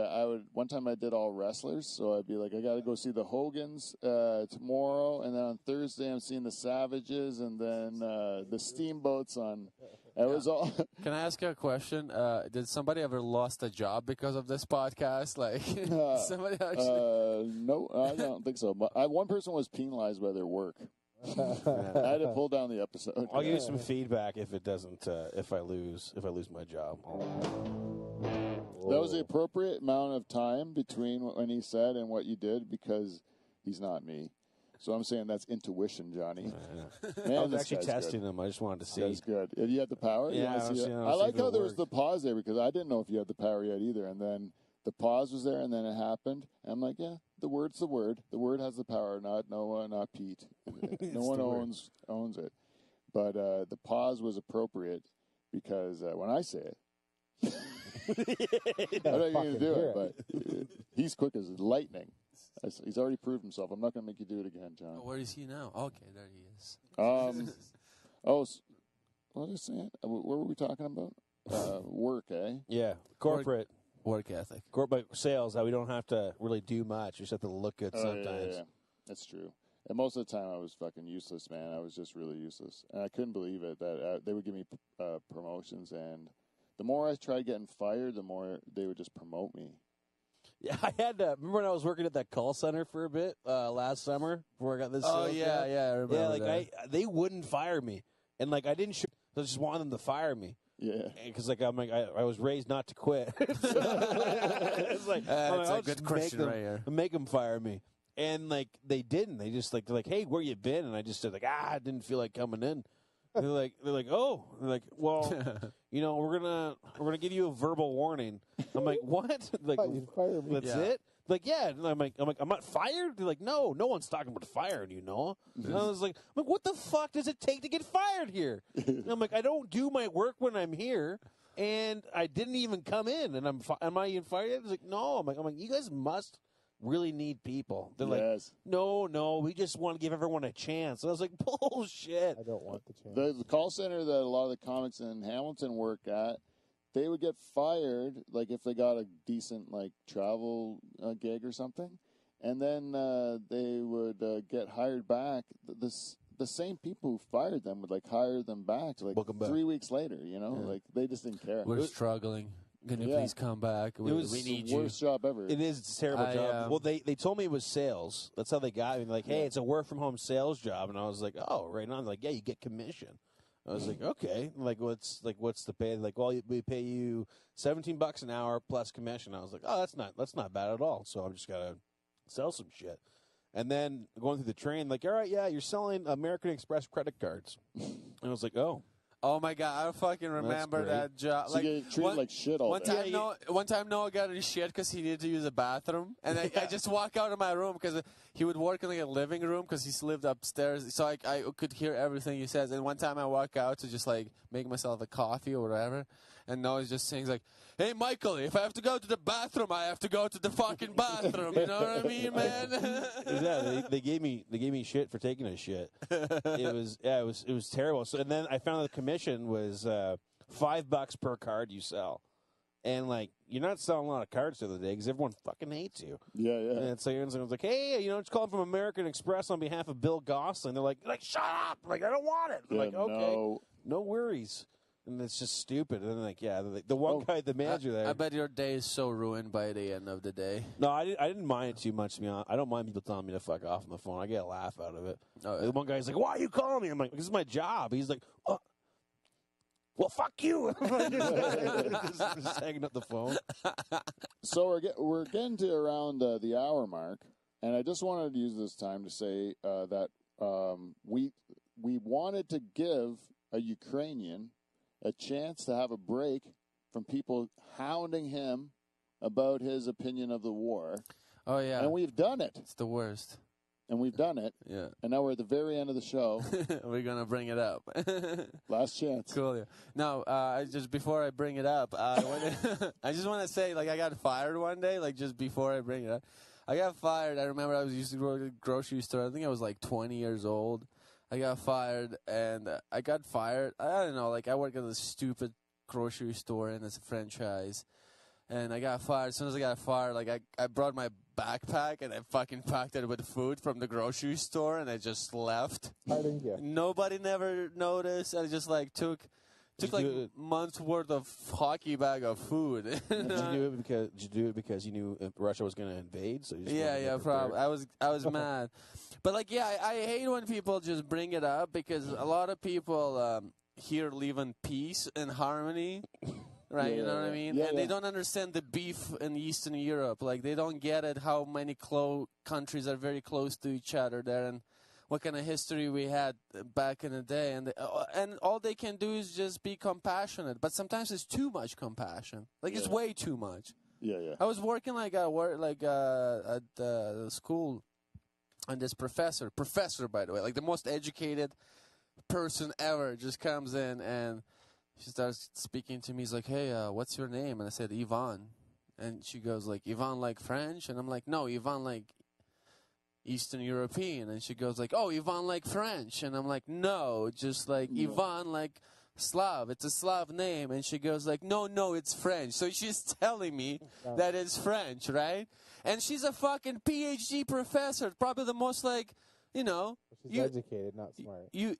one time I did all wrestlers. So I'd be like, I got to go see the Hogans tomorrow. And then on Thursday I'm seeing the Savages and then the Steamboats on. It was all. Can I ask you a question? Did somebody ever lost a job because of this podcast? Like somebody actually? No, I don't think so. But one person was penalized by their work. I had to pull down the episode. I'll give you some feedback if it doesn't. If I lose my job. That was the appropriate amount of time between when he said and what you did because he's not me. So I'm saying that's intuition, Johnny. Man, I was actually testing him. I just wanted to see. That's good. You had the power? Yeah. I like how there was the pause there because I didn't know if you had the power yet either. And then the pause was there, and then it happened. And I'm like, yeah, the word's the word. The word has the power, not Noah, not Pete. No one owns it. But the pause was appropriate because when I say it, I'm not going to do it, but he's quick as lightning. He's already proved himself. I'm not going to make you do it again, John. Oh, where is he now? Okay, there he is. What was I saying? What were we talking about? Work, eh? Yeah, corporate work ethic. Corporate sales, how we don't have to really do much. We just have to look good sometimes. Yeah. That's true. And most of the time I was fucking useless, man. I was just really useless. And I couldn't believe it that they would give me promotions. And the more I tried getting fired, the more they would just promote me. Yeah, I had to remember when I was working at that call center for a bit last summer before I got this. Oh yeah, I remember. Yeah, like they wouldn't fire me, and like I didn't. I just wanted them to fire me. Yeah, because like I was raised not to quit. It's like it's a good question right here. Make them fire me, and like they didn't. They just like they're like, hey, where you been? And I just said like, I didn't feel like coming in. They're like, oh, they're like, well, you know, we're gonna give you a verbal warning. I'm like, what? Like, you fire me. That's it? Like, yeah. And I'm like, I'm not fired. They're like, no one's talking about firing you, Noah. And I was like, what the fuck does it take to get fired here? And I'm like, I don't do my work when I'm here, and I didn't even come in, and am I even fired? I was like, no. I'm like, you guys must really need people. They're like, no, we just want to give everyone a chance. And I was like, bullshit. I don't want the chance. The call center that a lot of the comics in Hamilton work at, they would get fired, like if they got a decent like travel gig or something, and then they would get hired back. The same people who fired them would like hire them back to like 3 weeks later. You know, like they just didn't care. We're struggling. Can you please come back? We need the worst job ever. It is. It's a terrible job. Well, they told me it was sales. That's how they got me. Like, hey, it's a work from home sales job, and I was like, oh, right on. Like, yeah, you get commission. I was like, okay. Like, what's the pay? Like, well, we pay you $17 an hour plus commission. I was like, oh, that's not bad at all. So I'm just gotta sell some shit. And then going through the train, like, all right, yeah, you're selling American Express credit cards. And I was like, oh. Oh my god, I fucking remember that job. So you get treated like shit all day. One time Noah got in shit because he needed to use a bathroom, and I just walk out of my room because he would work in like a living room because he lived upstairs, so I could hear everything he says. And one time I walk out to just like make myself a coffee or whatever, and Noah's just saying like, "Hey Michael, if I have to go to the bathroom, I have to go to the fucking bathroom." You know what I mean, man? Yeah, they gave me shit for taking a shit. It was terrible. So and then I found out the commission was $5 per card you sell, and like you're not selling a lot of cards the other day because everyone fucking hates you. Yeah. And so I was like, hey, it's calling from American Express on behalf of Bill Gosling. They're like shut up! Like I don't want it. I'm like okay, no worries. And it's just stupid. And then, like, yeah, the one guy, the manager there. I bet your day is so ruined by the end of the day. No, I didn't mind it too much, to be honest. I don't mind people telling me to fuck off on the phone. I get a laugh out of it. The one guy's like, why are you calling me? I'm like, this is my job. He's like, oh, well, fuck you. just hanging up the phone. So we're getting to around the hour mark. And I just wanted to use this time to say that we wanted to give a Ukrainian a chance to have a break from people hounding him about his opinion of the war. Oh, yeah. And we've done it. It's the worst. And we've done it. Yeah. And now we're at the very end of the show. We're going to bring it up. Last chance. Cool. Yeah. No, just before I bring it up, I just want to say, like, I got fired one day, like, just before I bring it up. I got fired. I remember I was used to go to the grocery store. I think I was, like, 20 years old. I got fired, and I got fired. I don't know, like, I work at a stupid grocery store, and it's a franchise. And I got fired. As soon as I got fired, like, I brought my backpack, and I fucking packed it with food from the grocery store, and I just left. Nobody never noticed. I just, like, took like months worth of hockey bag of food. Did you do it because you knew Russia was going to invade? So yeah, probably. I was mad, but like, yeah, I hate when people just bring it up because a lot of people here live in peace and harmony, right? Yeah, you know what I mean? yeah, and they don't understand the beef in Eastern Europe. Like they don't get it how many countries are very close to each other there and what kind of history we had back in the day. And all they can do is just be compassionate. But sometimes it's too much compassion. Like, it's way too much. Yeah. I was working like at work, like at the school, and this professor, by the way, like the most educated person ever, just comes in and she starts speaking to me. He's like, "Hey, what's your name?" And I said, "Yvonne." And she goes like, "Yvonne like French?" And I'm like, "No, Yvonne like Eastern European." And she goes like, "Oh, Yvonne like French?" And I'm like, "No, just like Yvonne like Slav. It's a Slav name." And she goes like, "No, it's French." So she's telling me that it's French, right? And she's a fucking PhD professor, probably the most like, you know. She's educated, not smart. You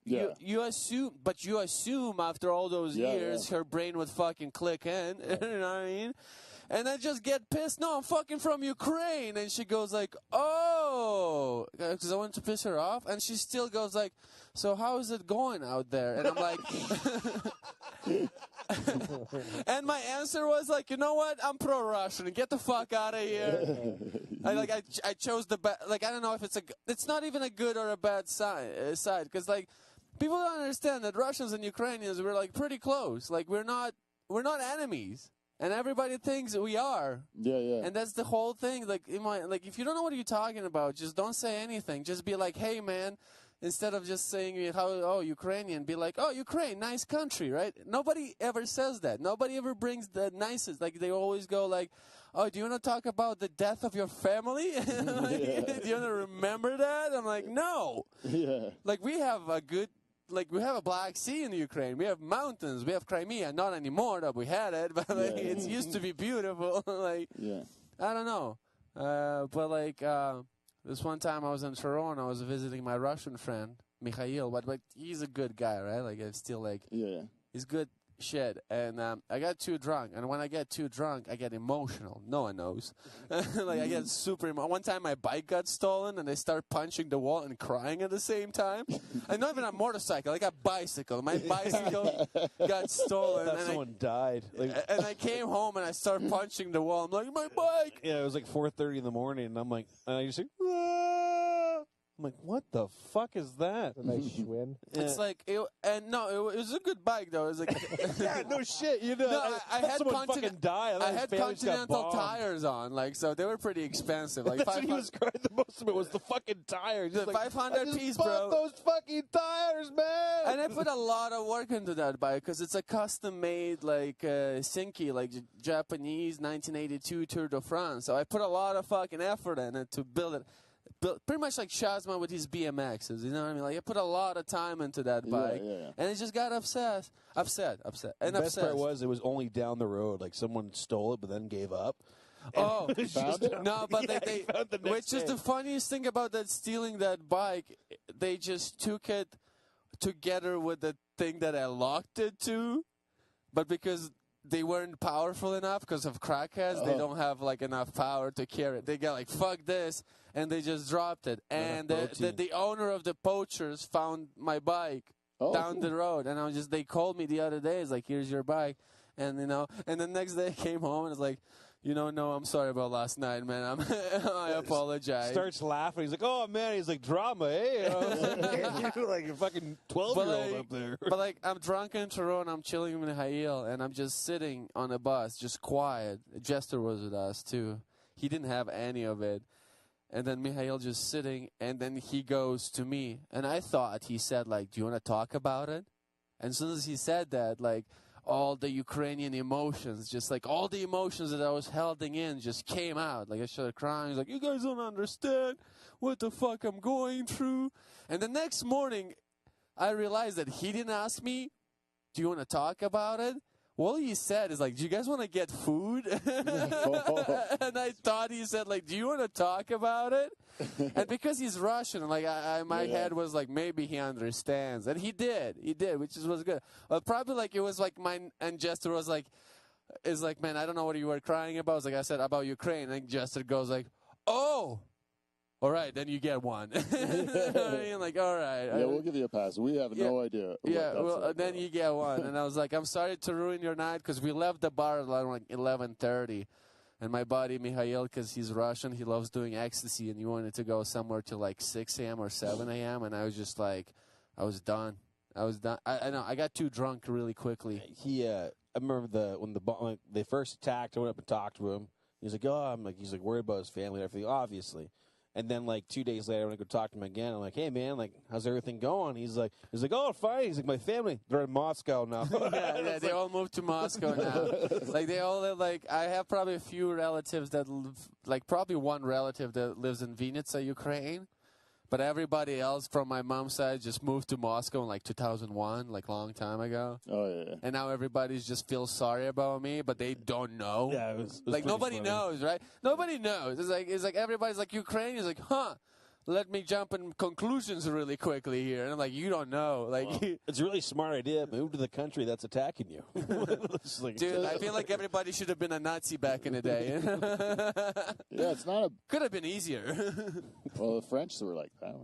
assume after all those years her brain would fucking click in. You know what I mean? And I just get pissed. "No, I'm fucking from Ukraine." And she goes like, "Oh," because I wanted to piss her off. And she still goes like, "So how is it going out there?" And I'm like, and my answer was like, "You know what? I'm pro-Russian. Get the fuck out of here." I chose the like, I don't know if it's not even a good or a bad side, because like people don't understand that Russians and Ukrainians were like pretty close. Like we're not enemies. And everybody thinks we are. Yeah. And that's the whole thing. Like, if you don't know what you're talking about, just don't say anything. Just be like, "Hey, man," instead of just saying Ukrainian, be like, "Oh, Ukraine, nice country," right? Nobody ever says that. Nobody ever brings the nicest. Like, they always go like, "Oh, do you want to talk about the death of your family?" Like, do you want to remember that? I'm like, no. Yeah. Like, we have a Black Sea in Ukraine. We have mountains. We have Crimea. Not anymore that we had it, but like it used to be beautiful. Like, I don't know. But like this one time I was in Toronto. I was visiting my Russian friend Mikhail. But he's a good guy, right? Like I'm still like he's good shit. And I got too drunk. And when I get too drunk, I get emotional. No one knows. Like I get super emotional. One time my bike got stolen and I start punching the wall and crying at the same time. And not even a motorcycle, like a bicycle. My bicycle got stolen. And someone died. And I came home and I started punching the wall. I'm like, "My bike!" Yeah, it was like 4:30 in the morning, and I'm like, and I just like, "Ah!" I'm like, "What the fuck is that?" A nice Schwinn. It's like, it was a good bike though. It was like, yeah, no shit, you know. No, I had someone fucking die. I had Continental tires on, like, so they were pretty expensive. Like, that's what he was crying the most of it was the fucking tires. The like, 500 piece, bro. Those fucking tires, man. And I put a lot of work into that bike because it's a custom-made, like, Sinki, like Japanese 1982 Tour de France. So I put a lot of fucking effort in it to build it. Pretty much like Shazma with his BMXs, you know what I mean? Like I put a lot of time into that bike, and it just got upset. And the best part was it was only down the road. Like someone stole it, but then gave up. Oh, found it? No, but Yeah, they found the next which is day. the funniest thing about that stealing that bike. They just took it together with the thing that I locked it to, but because they weren't powerful enough because of crackheads, they don't have like enough power to carry it. They got like, "Fuck this," and they just dropped it. And the owner of the poachers found my bike down the road, and they called me the other day. It's like, "Here's your bike," and and the next day I came home and it's like, "No, I'm sorry about last night, man. I apologize." Starts laughing. He's like, "Oh man," he's like, "Drama, eh?" You're like a fucking 12-year-old up there. But like, I'm drunk in Toronto, I'm chilling with Mikhail, and I'm just sitting on a bus, just quiet. Jester was with us too. He didn't have any of it. And then Mikhail just sitting, and then he goes to me, and I thought he said like, "Do you want to talk about it?" And as soon as he said that, like, all the Ukrainian emotions, just like all the emotions that I was holding in just came out. Like I started crying. He's like, "You guys don't understand what the fuck I'm going through." And the next morning, I realized that he didn't ask me, "Do you want to talk about it?" All he said is like, "Do you guys want to get food?" And I thought he said like, "Do you want to talk about it?" And because he's Russian, like my head was like, maybe he understands, and he did, which was good. But probably like it was like and Jester was like, "Is like, man, I don't know what you were crying about." It's like I said about Ukraine, and Jester goes like, "Oh, all right, then you get one." I mean, like, all right. Yeah, we'll give you a pass. We have no idea. Yeah, well, then you get one. And I was like, "I'm sorry to ruin your night," because we left the bar at like 11:30. And my buddy, Mikhail, because he's Russian, he loves doing ecstasy, and he wanted to go somewhere till like 6 a.m. or 7 a.m. And I was just like, I was done. I know, I got too drunk really quickly. I remember when they first attacked, I went up and talked to him. He's like, oh, he's like worried about his family and everything, obviously. And then like 2 days later, when I go talk to him again, I'm like, hey man, like how's everything going? He's like, oh fine. He's like, my family, they're in Moscow now. Yeah, they all moved to Moscow now. Like they all live, like I have probably a few relatives that live, like probably one relative that lives in Vinnytsia, Ukraine. But everybody else from my mom's side just moved to Moscow in like 2001, like a long time ago. Oh yeah. And now everybody's just feels sorry about me, but they don't know. Yeah, it was like pretty nobody funny. knows, right? Nobody knows. It's like everybody's like Ukraine. He's like, huh? Let me jump in conclusions really quickly here. And I'm like, you don't know. Like, It's a really smart idea. Move to the country that's attacking you. It's like, dude, I feel like everybody should have been a Nazi back in the day. Yeah, it's not a. Could have been easier. Well, the French were like that.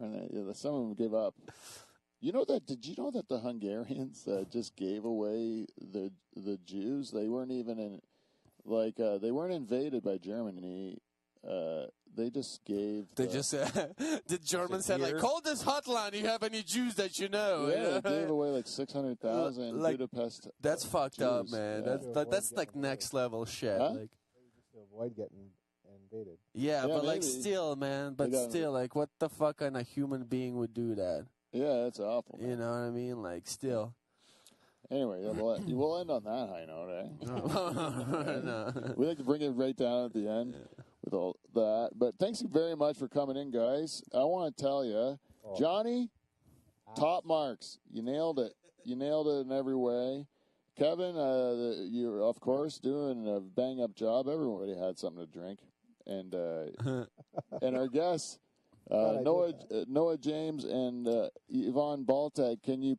Some of them gave up. You know that? Did you know that the Hungarians just gave away the Jews? They weren't even in, like, they weren't invaded by Germany. They just gave. They just the Germans said like, call this hotline. You have any Jews that you know? Yeah, they gave away like 600,000 Like, Budapest. That's fucked up, Jews. man. Yeah. That's like next level shit. Huh? Like, Just to avoid getting invaded. yeah, Yeah, but like maybe. still, man. But They got- still, like, what the fuck kind of human being would do that? Yeah, that's awful. You know what I mean? Like, still. Anyway, we'll end on that high note, eh? No. We like to bring it right down at the end with all that. But thanks you very much for coming in, guys. I want to tell you, Johnny, top marks. You nailed it. You nailed it in every way. Kevin, you're, of course, doing a bang-up job. Everybody had something to drink. And and our guests, Noah James and Yvonne Baltag, can you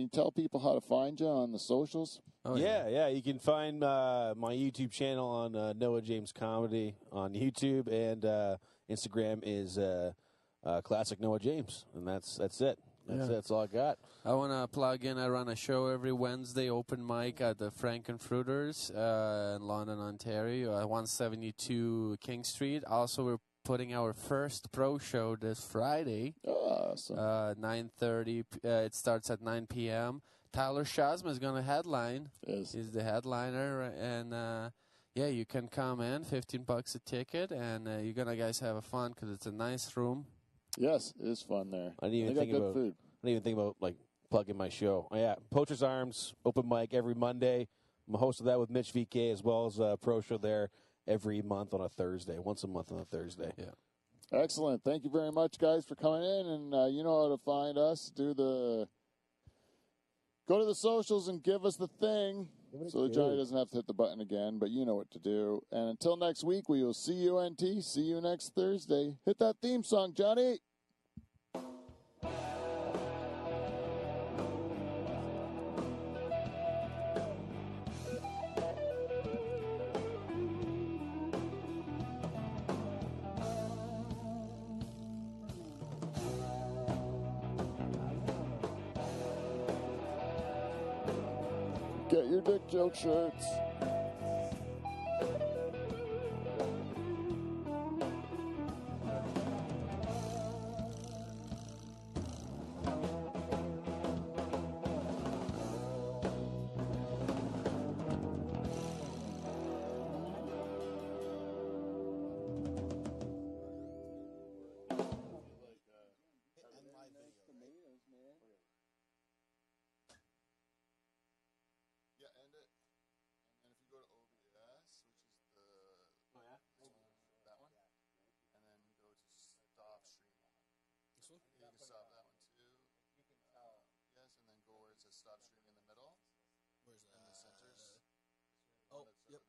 tell people how to find you on the socials? Oh, yeah. You can find my YouTube channel on Noah James Comedy on YouTube, and Instagram is Classic Noah James, and that's it. That's all I got. I want to plug in. I run a show every Wednesday, open mic at the Frankenfruiters in London, Ontario, at 172 King Street. Also, we're putting our first pro show this Friday, Awesome. 9:30. It starts at 9 p.m. Tyler Shazma is going to headline. Yes. He's the headliner, and yeah, you can come in, $15 a ticket, and you're gonna guys have a fun because it's a nice room. Yes, it is fun there. I didn't even They got think good about. food. I didn't even think about like plugging my show. Oh, yeah, Poacher's Arms open mic every Monday. I'm a host of that with Mitch VK, as well as a pro show there every month on a Thursday, once a month on a Thursday. Yeah. Excellent. Thank you very much, guys, for coming in. And you know how to find us. Go to the socials and give us the thing so that Johnny doesn't have to hit the button again, but you know what to do. And until next week, we will see you, NT. See you next Thursday. Hit that theme song, Johnny. Get your dick joke shirts. Yeah, end it. And then if you go to OBS, which is that one, and then go to stop streaming. This one? You can stop that one too. Yes, and then go where it says stop streaming in the middle. Where's in the centers. Oh, yep.